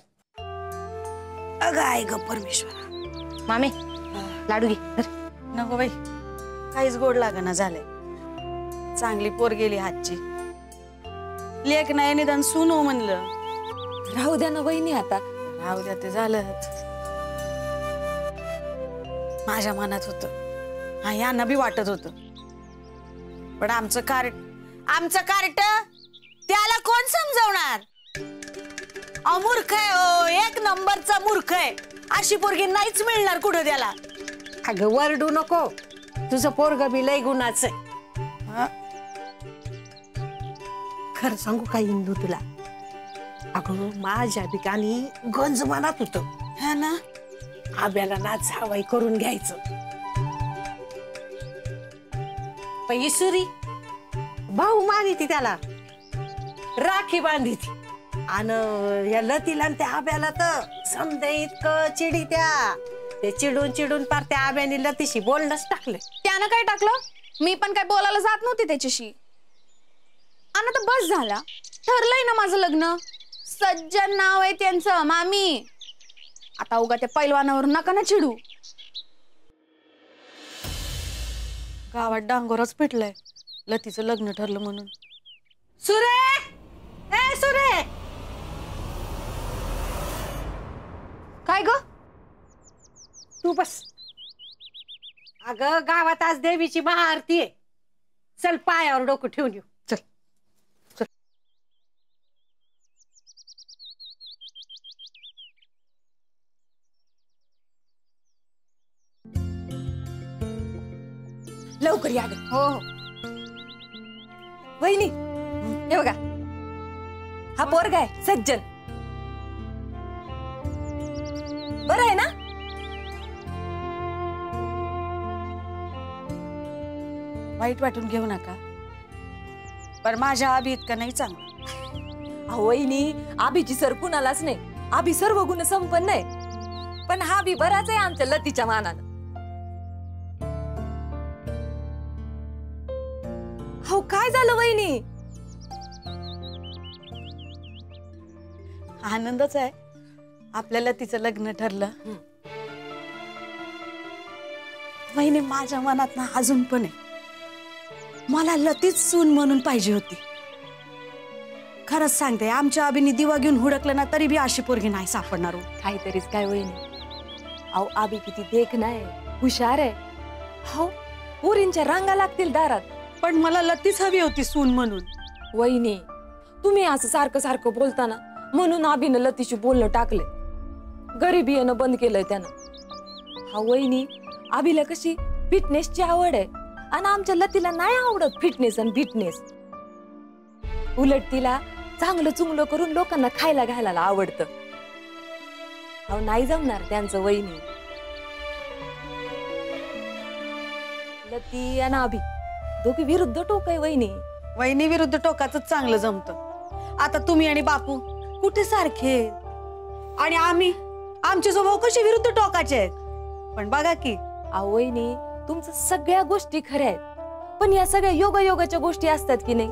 अगं आहे ग परमेश्वरा. मामे लाडू घे. नको बाई, काहीच गोड लागना झालंय. चांगली पोर गेली हातची. लेक नाही निदान सुनो म्हणलं. राहू द्या ना वहिनी आता. राहू द्या ते झालंच. माझ्या मनात होत. हा यांना बी वाटत होत. पण आमचं कार्ट त्याला कोण समजवणार? अमूर्ख आहे हो, एक नंबरचा मूर्ख आहे. अशी पोरगी नाहीच मिळणार कुठं त्याला. अगं वरडू नको. तुझं पोरग बी लय गुणाचं आहे. खरं सांगू का इंदू तुला, अगं माझ्या ठिकाणी गंज मनात होत हा ना, आब्याला ना जावाई करून घ्यायचं. पैसुरी भाऊ मानिती त्याला, राखी बांधिती, आणि या लतीला आणि त्या आब्याला तर समजा इतकं चिडी ते चिडून चिडून पार त्या आब्याने लतीशी बोलणंच टाकलं. त्यानं काय टाकलं? मी पण काय बोलायला जात नव्हती त्याच्याशी. आणि तर बस झाला, ठरलंय ना माझं लग्न. सज्जन नाव आहे त्यांचं, मामी. आता उगा त्या पैलवानावर नका ना चिडू. गावात डांगोरच पिटलाय लतीचं लग्न ठरलं म्हणून. सुरे, ए सुरे, काय ग? तू बस. अगं गावात आज देवीची महाआरती आहे, चल पायावर डोकं ठेवून येऊ. चल चल. लवकर या गं. हो हो. वहिनी हे बघा, हा पोरगा आहे सज्जन, बरं आहे ना? वाईट वाटून घेऊ नका, पण माझ्या आबी इतका नाही चांगला. अहो वहिनी, आबीची सर कुणालाच नाही, आबी सर्व गुण संपन्न आहे, पण हा बी बराच आहे आमच्या लतीच्या मानानं. हो काय झालं वहिनी? आनंदच आहे आपल्याला तिचं लग्न ठरलं. वहिनी माझ्या मनात ना अजून पण आहे, मला लतीच सून म्हणून पाहिजे होती. खरंच सांगते, आमच्या आबीने दिवा घेऊन हुडकलं ना तरी बी अशी पोरगी नाही सापडणार हो. काहीतरीच काय वहिनी. अहो आबी किती देखण आहे, हुशार आहे. हो पोरींच्या रांगा लागतील दारात, पण मला लतीच हवी होती सून म्हणून. वहिनी तुम्ही असं सारखं सारखं बोलताना म्हणून आबीनं लतीशी बोलणं टाकले, गरिबी येणं बंद केलंय त्यानं. हा वहिनी, आबीला कशी फिटनेसची आवड आहे आणि आमच्या लतीला नाही आवडत फिटनेस आणि फिटनेस. उलट तिला चांगलं चुंगलं करून लोकांना खायला घालायला आवडतं. अहो नाही जमणार त्यांचं वहिनी. लती आणि आबी दोघी विरुद्ध टोक आहे वहिनी. वहिनी विरुद्ध टोकाच चांगलं जमतं. आता तुम्ही आणि बापू कुठे सारखे, आणि आमचे स्वभाव कसे विरुद्ध टोकाचे आहेत. पण बघा की अहो वहिनी, तुमचं सगळ्या गोष्टी खऱ्या आहेत, पण या सगळ्या योगायोगाच्या गोष्टी असतात की नाही.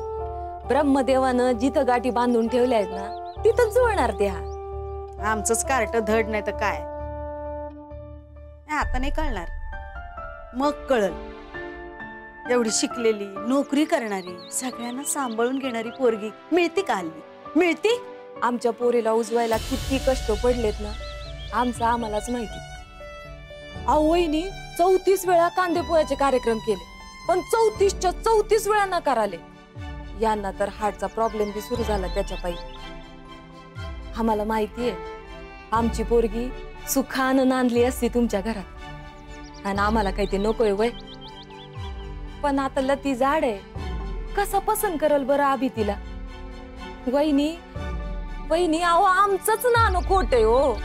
ब्रह्मदेवानं जिथं गाठी बांधून ठेवल्या आहेत ना तिथं जुळणार त्या. आमचंच कार्ट धड नाही तर काय. आता नाही कळणार, मग कळल. एवढी शिकलेली, नोकरी करणारी, सगळ्यांना सांभाळून घेणारी पोरगी मिळती का हल्ली? मिळती? आमच्या पोरीला उजवायला किती कष्ट पडलेत ना, आमचं आम्हालाच माहिती. अहो वहिनी 34 वेळा कांदे पोह्याचे कार्यक्रम केले, पण 34च्या 34 वेळा नकार आले. यांना तर हार्टचा प्रॉब्लेम बी सुरू झाला त्याच्या पायी. आम्हाला माहितीये आमची पोरगी सुखानं नांदली असती तुमच्या घरात, आणि आम्हाला काही ते नकोय वय. पण आता लती जाड आहे, कसा पसंत करल बरं आबी तिला? वहिनी वहिनी, अहो आमचंच नानो खोट आहे हो.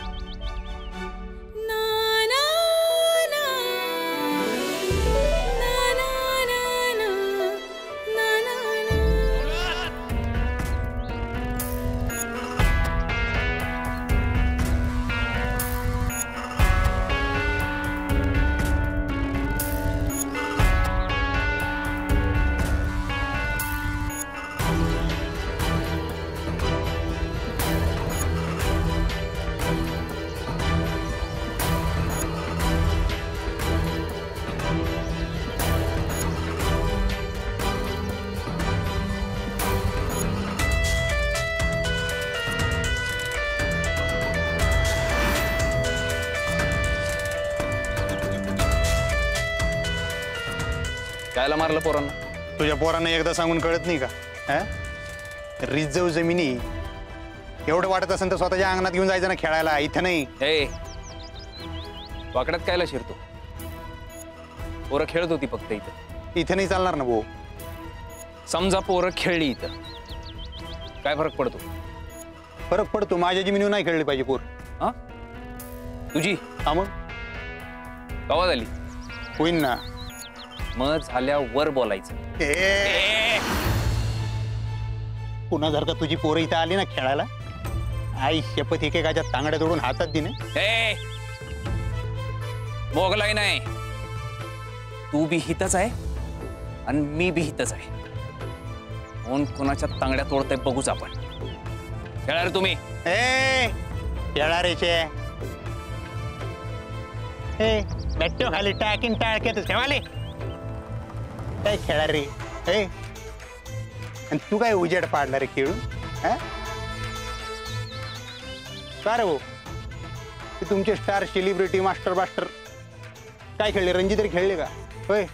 कायला मारलं पोरांना? तुझ्या पोरांना एकदा सांगून कळत नाही का? रिजव जमिनी एवढं वाटत असेल तर स्वतःच्या अंगणात घेऊन जायचं ना खेळायला, इथं नाही. ए वाकड्यात कायला शिरतो? पोरं खेळत होती फक्त इथं. इथं नाही चालणार ना भाऊ. समजा पोरं खेळली इथं, काय फरक पडतो? फरक पडतो, माझ्या जमिनीवर नाही खेळली पाहिजे पोर. हा तुझी हा मग कवा झाली? होईन ना. मग झाल्यावर बोलायचं. पुन्हा जर का तुझी पोरं इथं आली ना खेळायला, आई शपथ एकेकाच्या तांगड्या तोडून हातात दिने. मोगलाई नाही, तू बी हितच आहे आणि मी बी हितच आहे. कोण कोणाच्या तांगड्या तोडताय बघूच आपण. खेळा रे तुम्ही. खेळा रेचे भेटतो खाली टाकीन टाळक्यातच ठेवाले. काय खेळा रे. आणि तू काय उजेड पाडला रे खेळून? का रे भाऊ, तुमचे स्टार सेलिब्रिटी मास्टर बास्टर काय खेळले? रणजी तरी खेळले का? होय,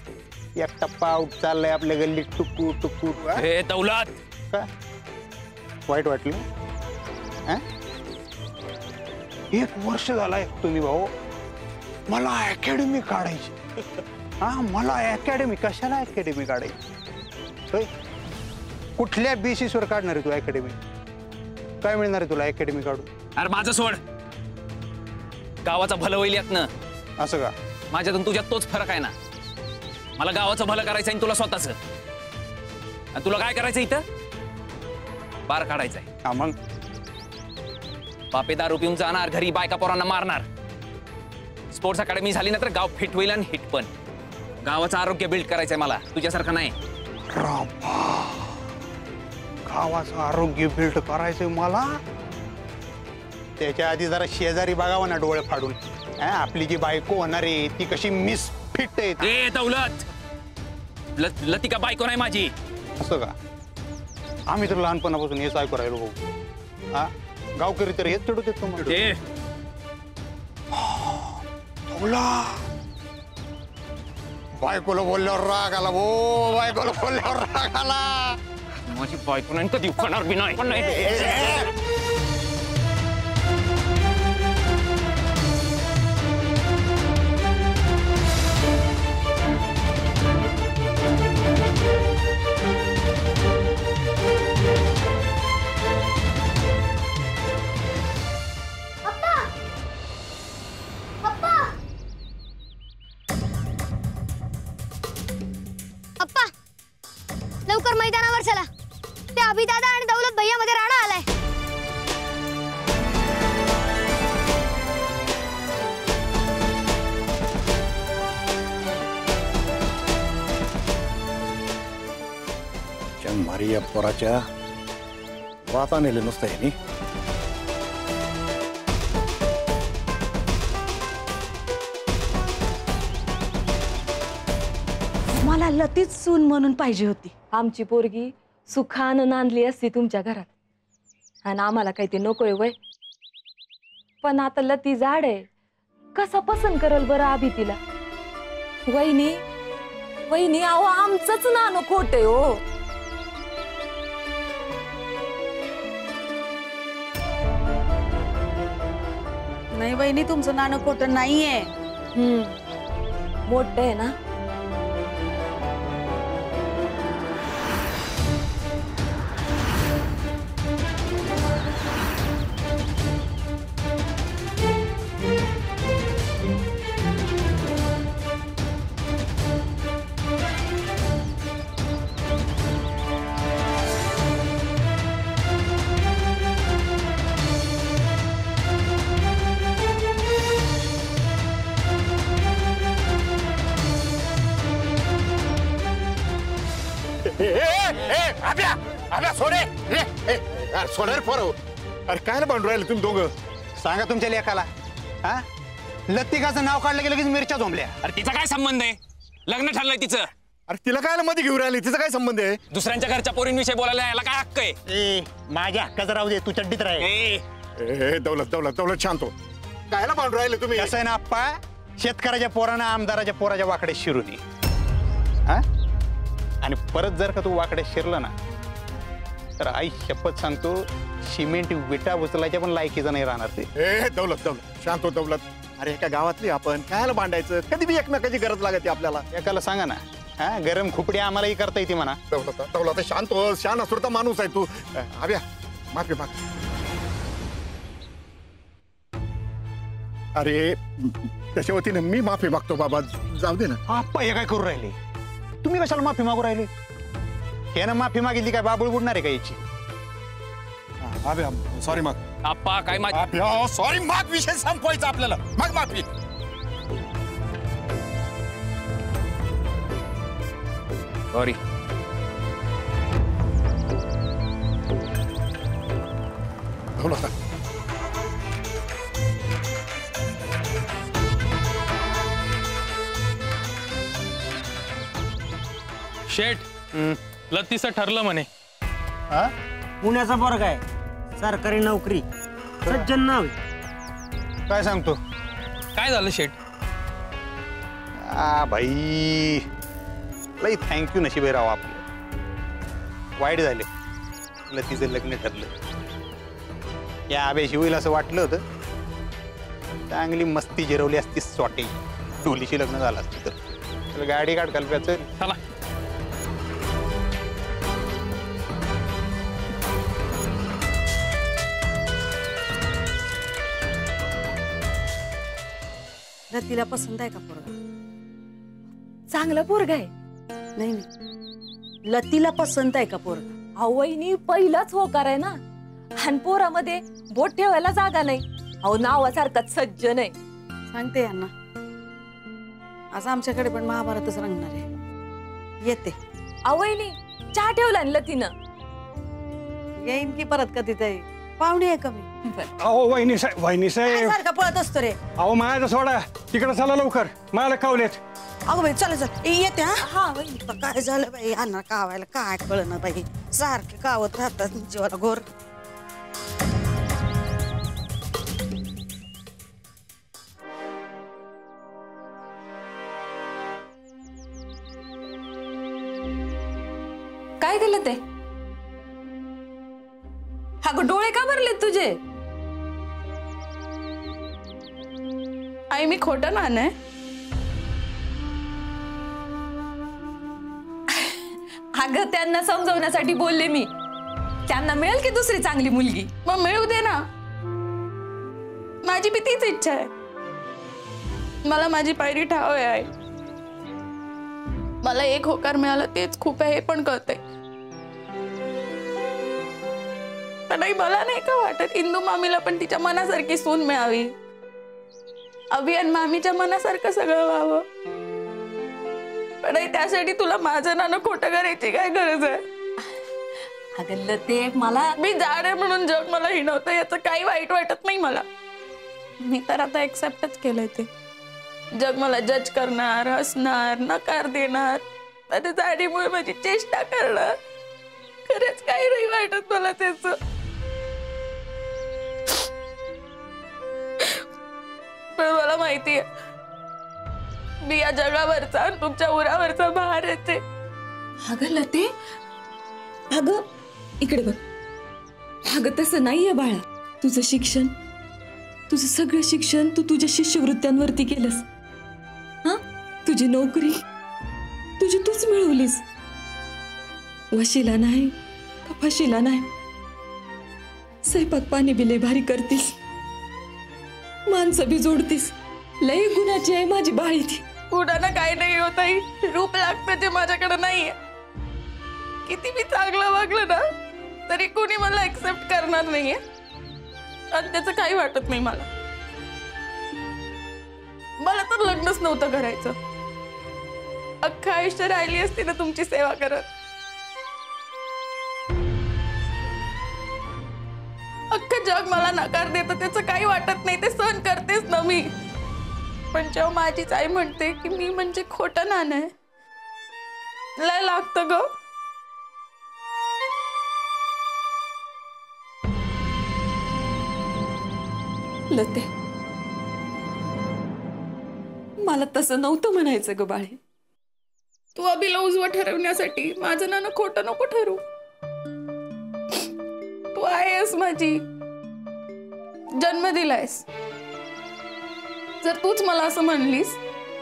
एक टप्पा आउट चाललाय आपल्या गल्लीत टुकू टुकू. दौलत का वाईट वाटलं? 1 वर्ष झालाय तुम्ही भाऊ मला अकॅडमी काढायची. हा मला अकॅडमी, कशाला अकॅडमी काढायची? होय, कुठल्या बेसिसवर काढणार आहे तू अकॅडमी? काय मिळणार आहे तुला अकॅडमी काढून? अरे माझं सोड, गावाचं भलं होईल यातनं. असं का? माझ्यातून तुझ्यात तोच फरक आहे ना. मला गावाचं भलं करायचं आहे, तुला स्वतःच. आणि तुला काय करायचं इथं? बार काढायचंय. हा मग बापे दारू पिऊन जाणार, घरी बायका पोरांना मारणार. स्पोर्ट्स अकॅडमी झाली ना तर गाव फिट होईल आणि हिट पण. गावाचं आरोग्य बिल्ड करायचंय मला, तुझ्यासारखं नाही. गावाचं आरोग्य बिल्ड करायचंय मला. त्याच्या आधी जरा शेजारी बघावं ना डोळे फाडून. आपली जी बायको होणार आहे ती कशी मिस फिट आहे. दौलत, लतिका बायको नाही माझी. असं का? आम्ही तर लहानपणापासून हेच ऐकू राहिलो भाऊ. हा, गावकरी तर हेच चढू देत तुम्हाला. बायकोला बोलल्यावर राग आला भो, बायकोला बोलल्यावर राग आला. माझी बायको नाही कधी उखणार बी नाही. पण नाही अप्पा, लवकर मैदानावर चला. ते अभिदादा आणि दौलत भैया मध्ये राडा आलाय. मारिया पोराच्या वाता नेले नुसतं ह्यानी. मला लतीच सून म्हणून पाहिजे होती. आमची पोरगी सुखानं नांदली असती तुमच्या घरात. आणि आम्हाला काही ते नकोय वय. पण आता लती जाड आहे, कसा पसंत करल बरं आभी तिला? वहिनी वहिनी, अहो आमचंच नानो खोट आहे हो. नाही वहिनी, तुमचं नाणं खोटं नाहीये. मोठं आहे ना. सोडर पोर. अरे काय ना भांडू राहिले तुम्ही दोघं? सांगा तुमच्या लेखाला. हा, लतिकाचं नाव काढलं की लगेच मिरच्या झोंबल्या. अरे तिचा काय संबंध आहे? लग्न ठरलंय तिचं. अरे तिला काय मध्ये घेऊन राहिली? तिचा काय संबंध आहे? दुसऱ्यांच्या घरच्या पोरींविषयी बोलायला याला काय हक्क आहे? माझ्या हक्काचं राहू दे, तू चड्डीत राह. दौलत दौलत दौलत शांत हो. कायला भांडू राहिले तुम्ही? कसं आहे ना आप्पा, शेतकऱ्याच्या पोरानं आमदाराच्या पोराच्या वाकडे शिरू नये. हा, आणि परत जर का तू वाकडे शिरलं ना तर आई शपथ सांगतो, सिमेंट विटा उचलायच्या पण लायकीचा नाही राहणार ते. दौलत दौलत शांत हो दौलत. अरे एका गावातली आपण कायला भांडायचं? कधी बी एकमेकाची गरज लागते आपल्याला. एकाला सांगा ना, हा, गरम खुपडी आम्हालाही करता येते म्हणा. दौलत दौलत शांत हो. शान असुरता माणूस आहे तू. आव्या माफी माग. अरे त्याच्या वतीने मी माफी मागतो बाबा, जाऊ दे ना. आप्पा हे काय करू राहिले? तुम्ही कशाला माफी मागू राहिले? यानं माफी मागितली काय बाबूळ बुडणार आहे का याची? सॉरी माग. आप्पा काय माफी? सॉरी माग, विषय संपवायचा आपल्याला. माग माफी. सॉरी. शेठ, लतीचं ठरलं म्हणे. पुण्याचा पोरगा आहे, सरकारी नोकरी, सज्जन नाव. काय सांगतो? काय झालं शेठ? भाई लई थँक्यू नशीब आहे राव आपलं. वाईट झाले, लतीचं लग्न ठरलं. या आब्याशी होईल असं वाटलं होतं. चांगली मस्ती जिरवली असती स्वटे, ढोलीशी लग्न झालं असतं तर. गाडी काढ कल्प्याचं. चला. रतीला पसंत आहे का पोरगा? चांगला पोरगा आहे. नाही नाही, लतीला पसंत आहे का पोरगा? अहो वहिनी, पहिलाच होकार आहे ना. आणि पोरामध्ये बोट ठेवायला जागा नाही. अहो नावासारखाच सज्जन आहे. सांगते यांना, आज आमच्याकडे पण महाभारतच रंगणार आहे. येते. अहो वहिनी, चहा ठेवला ना लतीनं. येईन की परत कधी तरी. पाहुणे आहे कमी. अहो वहिनी साहेब सारखा पळत असतो रे. अहो माझा सोडा, तिकडे चला लवकर, मला कावलेत. अगो बाई चला चल, येते. हा बाई, काय झालं बाई, यांना कावायला काय कळलं बाई, सारखे कावत राहतात जीवाला घोर. काय केलं ते? अगं डोळे का भरले तुझे? आई मी खोटं नाणं. अगं त्यांना समजवण्यासाठी बोलले मी. त्यांना मिळेल की दुसरी चांगली मुलगी. मग मिळू दे ना, माझी बी तीच इच्छा आहे. मला माझी पायरी ठाव आहे. मला एक होकार मिळाला तेच खूप आहे, हे पण कळतंय. पण मला नाही का वाटत इंदू मामीला पण तिच्या मनासारखी सून मिळावी. अभियान मामीच्या मनासारखं सगळं व्हावं. पण त्यासाठी तुला माझं नाणं खोटं करायची काय गरज आहे? अगं ते मला, मी जाड आहे म्हणून जग मला हिणवतं याचं काही वाईट वाटत नाही मला. मी तर आता एक्सेप्टच केलंय ते. जग मला जज करणार, हसणार, नकार देणार, माझ्या जाडीमुळे माझी चेष्टा करणार. खरंच काही नाही वाटत मला त्याचं. पण मला माहितीये मी या जगावरचा आणि तुमच्या उरावरचा भार येते. अगं लते, अगं इकडे बघ. अगं तसं नाहीये बाळा. तुझं शिक्षण, तुझं सगळं शिक्षण तू तुझ्या शिष्यवृत्त्यांवरती केलंस. हा, तुझी नोकरी तुझी तूच मिळवलीस. वशीला नाही, कपाशीला नाही. स्वयंपाक पाणी बी लय भारी करतीस, माणसं बी जोडतीस. लय गुणाची आहे माझी बाळी ती. गुणानं काय नाही होत आई, रूप लागतं जे माझ्याकडे नाहीये. किती मी चांगलं वागलं ना तरी कोणी मला एक्सेप्ट करणार नाहीये, आणि त्याचं काही वाटत नाही मला. मला तर लग्नच नव्हतं करायचं. अख्खं आयुष्य राहिली असती ना तुमची सेवा करत. अख्खं जग मला नकार देतं त्याचं काही वाटत नाही, ते सहन करतेच ना मी. पण जेव्हा माझीच आई म्हणते की मी म्हणजे खोटं नाणं आहे, लय लागतं ग. लते, मला तसं नव्हतं म्हणायचं ग बाळे. तू अभिला उजवं ठरवण्यासाठी माझं नाणं खोटं नको ठरू. तू आहेस माझी, जन्म दिलायस. जर तूच मला असं म्हणलीस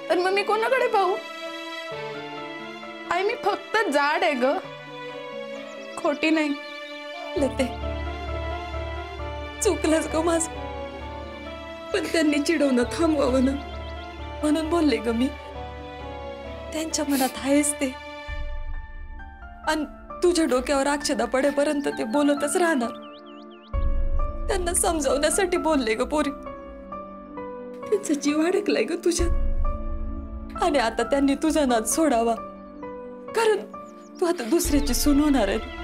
तर मग मी कोणाकडे पाहू? आई मी फक्त जाड आहे ग, खोटी नाही. लते, चुकलंच ग माझ, पण त्यांनी चिडवणं थांबवावं ना म्हणून बोलले ग मी. त्यांच्या मनात आहेच ते, आणि तुझ्या डोक्यावर अक्षदा पडेपर्यंत ते बोलतच राहणार. त्यांना समजावण्यासाठी बोलले ग पोरी. त्यांचा जीव अडकलाय ग तुझ्यात, आणि आता त्यांनी तुझा नाद सोडावा, कारण तू आता दुसऱ्याची सून होणार आहे.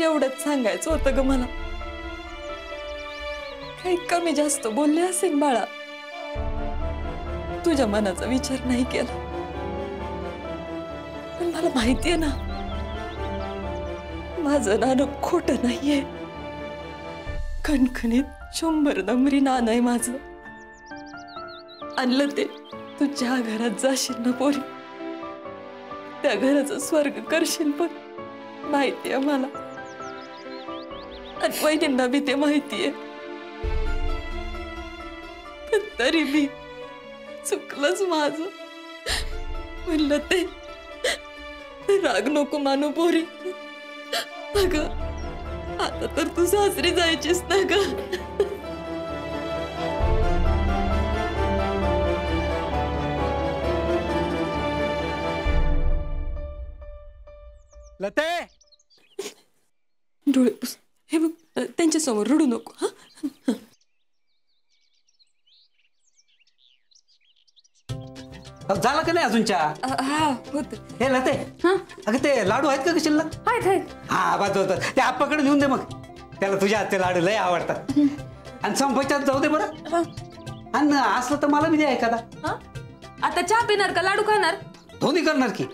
एवढंच सांगायचं होतं ग मला. काही कमी जास्त बोलले असेल बाळा, तुझ्या मनाचा विचार नाही केला, पण मला माहितीये ना माझं नाणं खोटं नाहीये. खणखणीत 100 नंबरी नाणं आहे माझं. आणलं ते तू ज्या घरात जाशील ना पोरी, त्या घराचं स्वर्ग करशील. पण माहितीये मला, आणि वहिनींना बी ते माहितीये. पण तरी बी चुकलंच माझं. म्हणलं ते राग नको मानू पोरी. अगं आता तर तू सासरी जायचीस ना ग. लते, डोळे पुस. हे बघ, त्यांच्या समोर रडू नको. हा झालं का नाही अजून चहा? हा होत. हे लते, अगं ते लाडू आहेत का शिल्लक? आहेत. हा बाजू होतं ते आप्पाकडे नेऊन दे, मग त्याला तुझ्या हातचे लाडू लय आवडतात. आणि संपच्यात जाऊ दे बरं. आणि असलं तर मला बी द्या एखादा. आता चहा पिणार का लाडू खाणार? दोन्ही करणार की.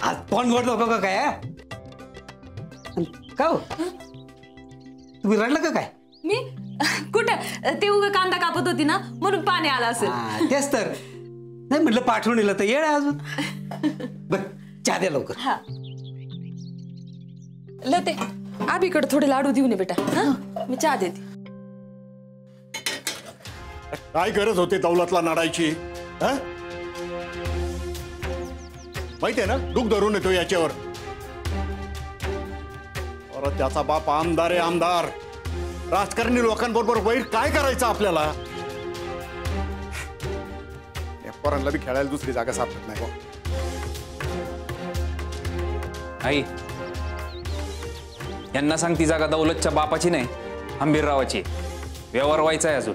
आज पण गोड नको का काय? का हो, तुम्ही रडलं का काय? मी कुठं, ते उगा कांदा कापत होती ना म्हणून पाणी आलं असेल. तेच तर नाही म्हटलं, पाठवून येलं तर येळ आहे अजून. बर चहा द्या लवकर. हा लते, आबीकडे थोडे लाडू देऊ नये बेटा. मी चहा देते. काय गरज होती दौलतला नाडायची? माहितीये ना, दुःख धरून येतो याच्यावर. परत त्याचा बाप आमदार आहे, आमदार. राजकारणी लोकांबरोबर वैर काय करायचं आपल्याला? या पोरांना बी खेळायला दुसरी जागा सापडत नाही. आई, यांना सांग ती जागा दौलतच्या बापाची नाही, हंबीररावाची. व्यवहार व्हायचा आहे अजून.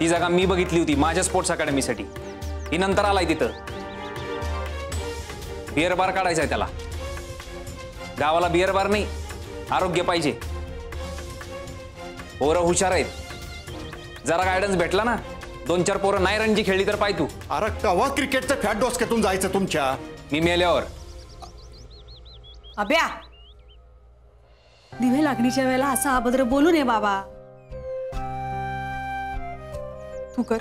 ती जागा मी बघितली होती माझ्या स्पोर्ट्स अकॅडमीसाठी. ही नंतर आलाय तिथं. बिअर बार काढायचा आहे त्याला. गावाला बिअर बार नाही, आरोग्य पाहिजे. पोरं हुशार आहेत, जरा गायडन्स भेटला ना, 2-4 पोरं नाही रणजी खेळली तर पाय तू. अरे कवा क्रिकेटचं फॅट डोसक्यातून जायचं तुमच्या? मी मेल्यावर. अभ्या, दिवे लागणीच्या वेळेला असं अभद्र बोलू नये बाबा. तू कर,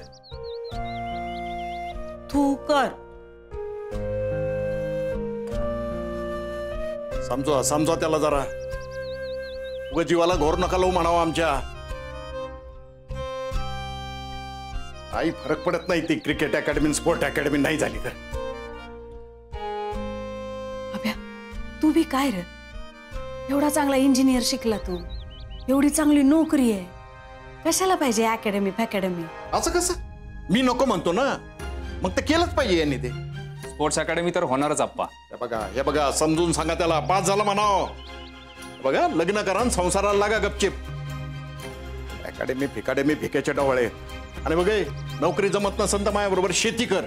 तू कर. समजवा त्याला जरा. उगा जीवाला घोर नका लावू म्हणावं आमच्या. काही फरक पडत नाही ती क्रिकेट अकॅडमी स्पोर्ट अकॅडमी नाही झाली तर. अभ्या, तू बी काय रे, एवढा चांगला इंजिनियर शिकला तू, एवढी चांगली नोकरी आहे, कशाला पाहिजे अकॅडमी फॅकॅडमी? असं कसं? मी नको म्हणतो ना, मग ते केलंच पाहिजे यांनी. ते स्पोर्ट्स अकॅडमी तर होणारच आप्पा. हे बघा समजून सांगा त्याला. पास झाला म्हणाव. बघा, लग्न करा, संसाराला लागा गपचिप. अकॅडमी फिकॅडमी फिकेचे डवळे. आणि बघ, नोकरी जमत नसेल तर माझ्याबरोबर शेती कर.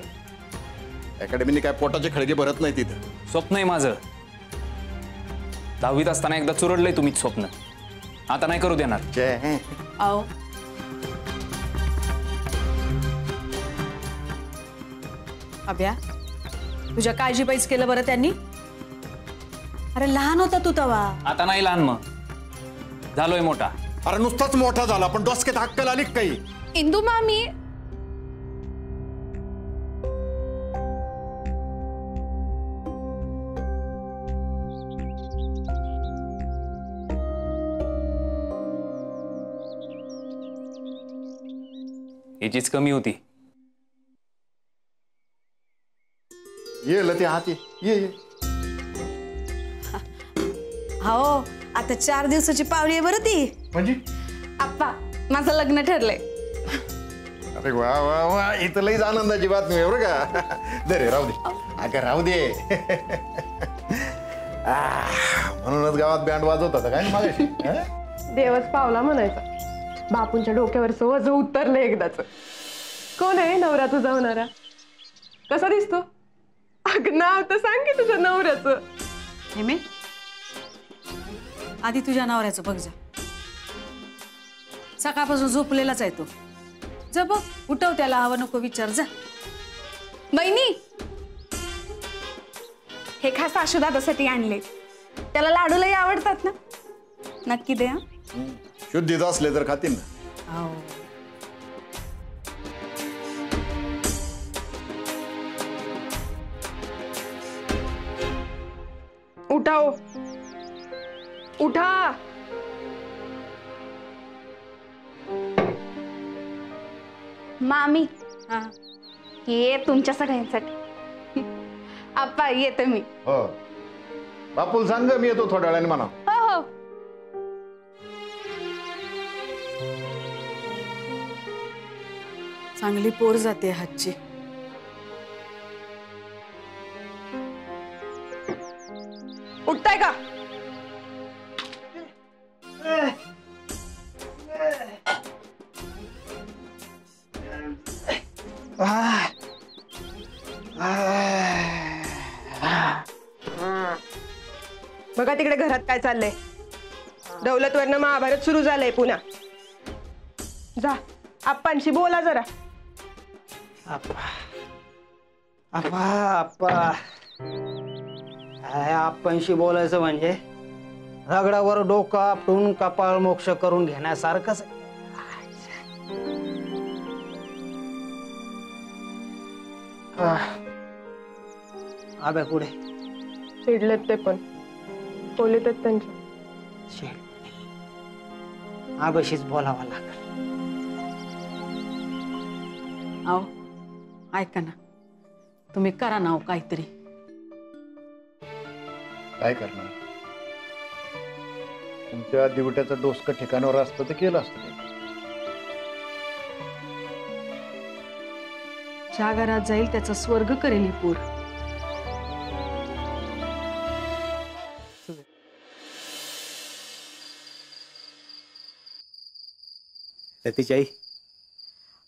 अकॅडमीने काय पोटाचे खळगे भरत नाही तिथं. स्वप्न आहे माझं. 10वीत असताना एकदा चुरडलंय तुम्हीच स्वप्न. आता नाही करू देणार. आओ, अभ्या, तुझ्या काळजी पैस केलं बरं त्यांनी. अरे लहान होता तू तवा. आता नाही लहान, मग झालोय मोठा. अरे नुसताच मोठा झाला, पण डोसक्यात अक्कल आली काही? इंदू मामी, याचीच कमी होती. ये लते हात ये. हो आता 4 दिवसाची पावली आहे बरं ती. म्हणजे आप्पा माझं लग्न ठरलंय. अरे वा वा वा, इथं लईच आनंदाची बातमी आहे बरं का. दे राहू दे अगं राहू दे. म्हणूनच गावात बँड वाजवत होता काय मागाशी. देवच पावला म्हणायचा. बापूंच्या डोक्यावरचं वजन उतरलं एकदाच. कोण आहे नवरा तुझा होणारा? कसा दिसतो? अग नाव तर सांग की तुझ्या नवऱ्याचं. हेमे आधी तुझ्या नवऱ्याचं बघ जा. सकाळपासून झोपलेलाच आहे तो. जा बघ उठव त्याला, हवं नको विचार जा. बहिणी हे खास आशुदादासाठी आणले. त्याला लाडू लई आवडतात ना. नक्की दे. शुद्धीत असले तर खातील ना. उठा ओ. उठा. मामी हे तुमच्या सगळ्यांसाठी. आप्पा येते मी. हो बापूल सांग मी येतो थोड्या वेळाने म्हणा. हो हो. चांगली पोर जाते हातची. उठताय का? बघा तिकडे घरात काय चाललंय. दौलतवरनं महाभारत सुरू झालंय पुन्हा. जा आप्पांशी बोला जरा. आपणशी बोलायचं म्हणजे रगडावर डोकं आपटून कपाळ मोक्ष करून घेण्यासारखंच. आब्या पुढे चिडलेत ते पण खोलीत आहेत त्यांच्या. आबाशीच बोलावा लागेल. आओ ऐका ना, तुम्ही करा ना काहीतरी. काय करणार? तुमच्या दिवट्याचं डोसकं ठिकाणावर असतं तर केलं असतं. ज्या घरात जाईल त्याचा स्वर्ग करेल ही पोर. सतीची आई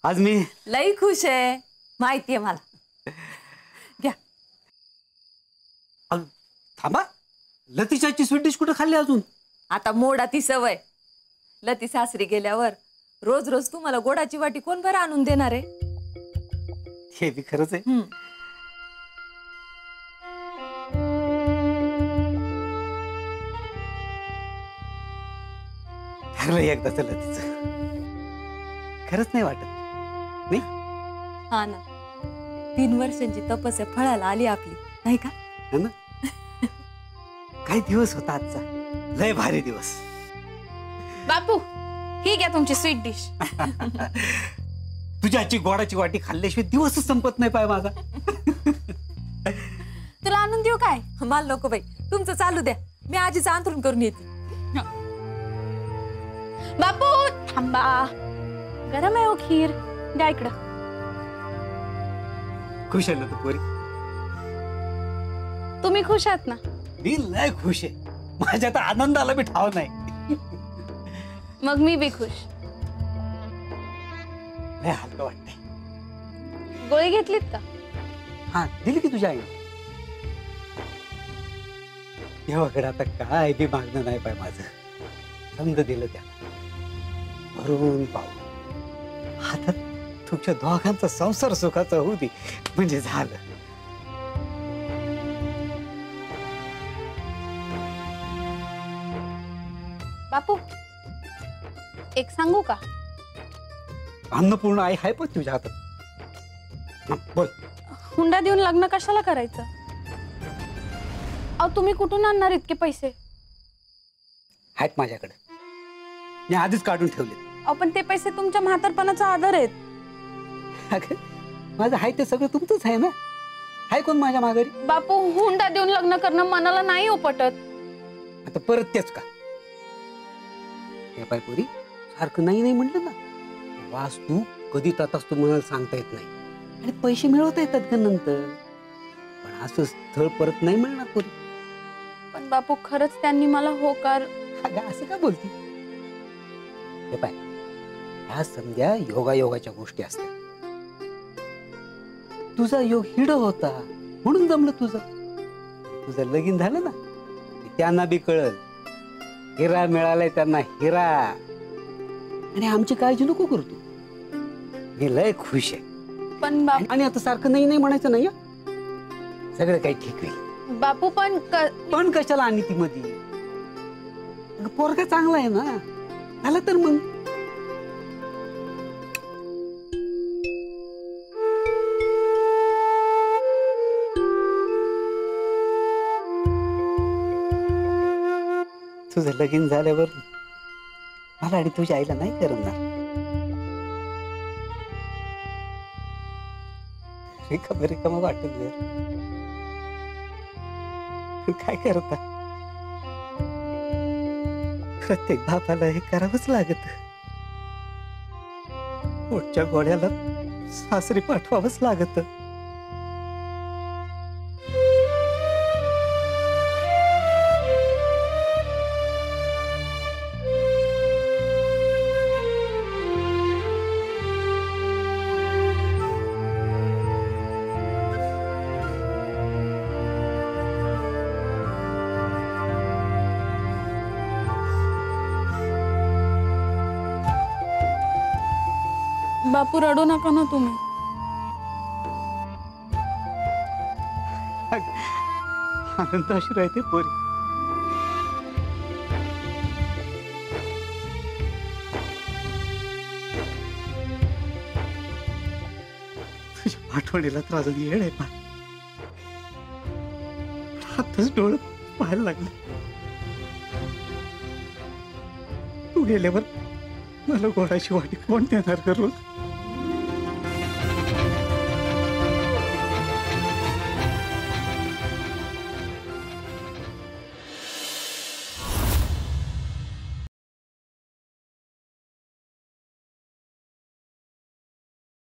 आज मी लई खुश आहे. माहितीये मला. घ्या. थांबा, लतीशाची स्वीट डिश कुठं खाल्ली अजून? आता मोडा ती सवय. लती सासरी गेल्यावर रोज रोज तुम्हाला गोडाची वाटी कोण बरं आणून देणार आहे? हे बी खरंच आहे. ठरलं एकदाच लतीचं. खरंच नाही वाटत नाही? हा ना. 3 वर्षांची तपस्या फळाला आली आपली नाही का? है ना? काही दिवस होता आजचा. लय भारी दिवस. बापू ही घ्या तुमची स्वीट डिश. तुझ्या आजची गोडाची वाटी खाल्ल्याशिवाय दिवसच संपत नाही पाय माझा. तुला आणून देऊ काय? मला नको बाई, तुमचं चालू द्या. मी आजीचं अंथरूण करून येते. बापू थांबा, गरम आहे हो खीर. द्या इकडं. खुश आहे ना तू पोरी? तुम्ही खुश आहात ना? मी लय खुश आहे. माझ्या तर आनंदाला बी ठाव नाही. मग मी बी खुश. लय हलकं वाटतंय. गोळी घेतलीत का? हा दिली की तुझ्या आई. देवाकडे आता काय बी मागणं नाही पाय माझं. समज दिलं त्या भरून पाहू. हातात तुमच्या दोघांचा संसार सुखाचा होऊ दे म्हणजे झालं. बापू एक सांगू का? अन्नपूर्ण आई आहे पण तुझ्या हातात. बोल. हुंडा देऊन लग्न कशाला करायचं? अहो तुम्ही कुठून आणणार इतके पैसे? आहेत माझ्याकडे. मी आधीच काढून ठेवले. अहो पण ते पैसे तुमच्या म्हातारपणाचा आधार आहेत. माझं आहे ते सगळं तुमचंच आहे ना. आहे कोण माझ्या माघारी? बापू हुंडा देऊन लग्न करणं मनाला नाही पटत. आता परत तेच का? हे पाय पोरी, सारखं नाही नाही म्हटलं ना, वास्तू कधी तू मला सांगता येत नाही आणि पैसे मिळवता येतात का नंतर, पण असं स्थळ परत नाही मिळणार पोरी. पण बापू खरंच त्यांनी मला होकार. अगं असं का बोलती? हे पाय, ह्या समजा योगायोगाच्या गोष्टी असतात. तुझा योग हिड होता म्हणून जमलं तुझं लगीन झालं ना, त्यांना बी कळल हिरा मिळालाय त्यांना, हिरा. आणि आमची काळजी नको करू तू, मी लय खुश आहे. पण आणि आता सारखं नाही नाही म्हणायचं नाही हं? सगळं काही ठीक होईल. बापू पण कशाला आणि ती मध्ये? पोरगा चांगला आहे ना, झालं तर मग. तुझं लगीन झाल्यावर मला आणि तुझ्या आईला नाही करणार. रिकामा वाटत काय करता, प्रत्येक बापाला हे करावंच लागत. पोटच्या गोळ्याला सासरी पाठवावंच लागत. बापू रडू नका ना तुम्ही. आनंद अश्रू आहे ते पोरी. तुझ्या आठवणीला तर अजून येड आहे. आताच डोळं पाहायला लागले. तू गेल्यावर मला गोडाची वाटी कोण देणार का रोज?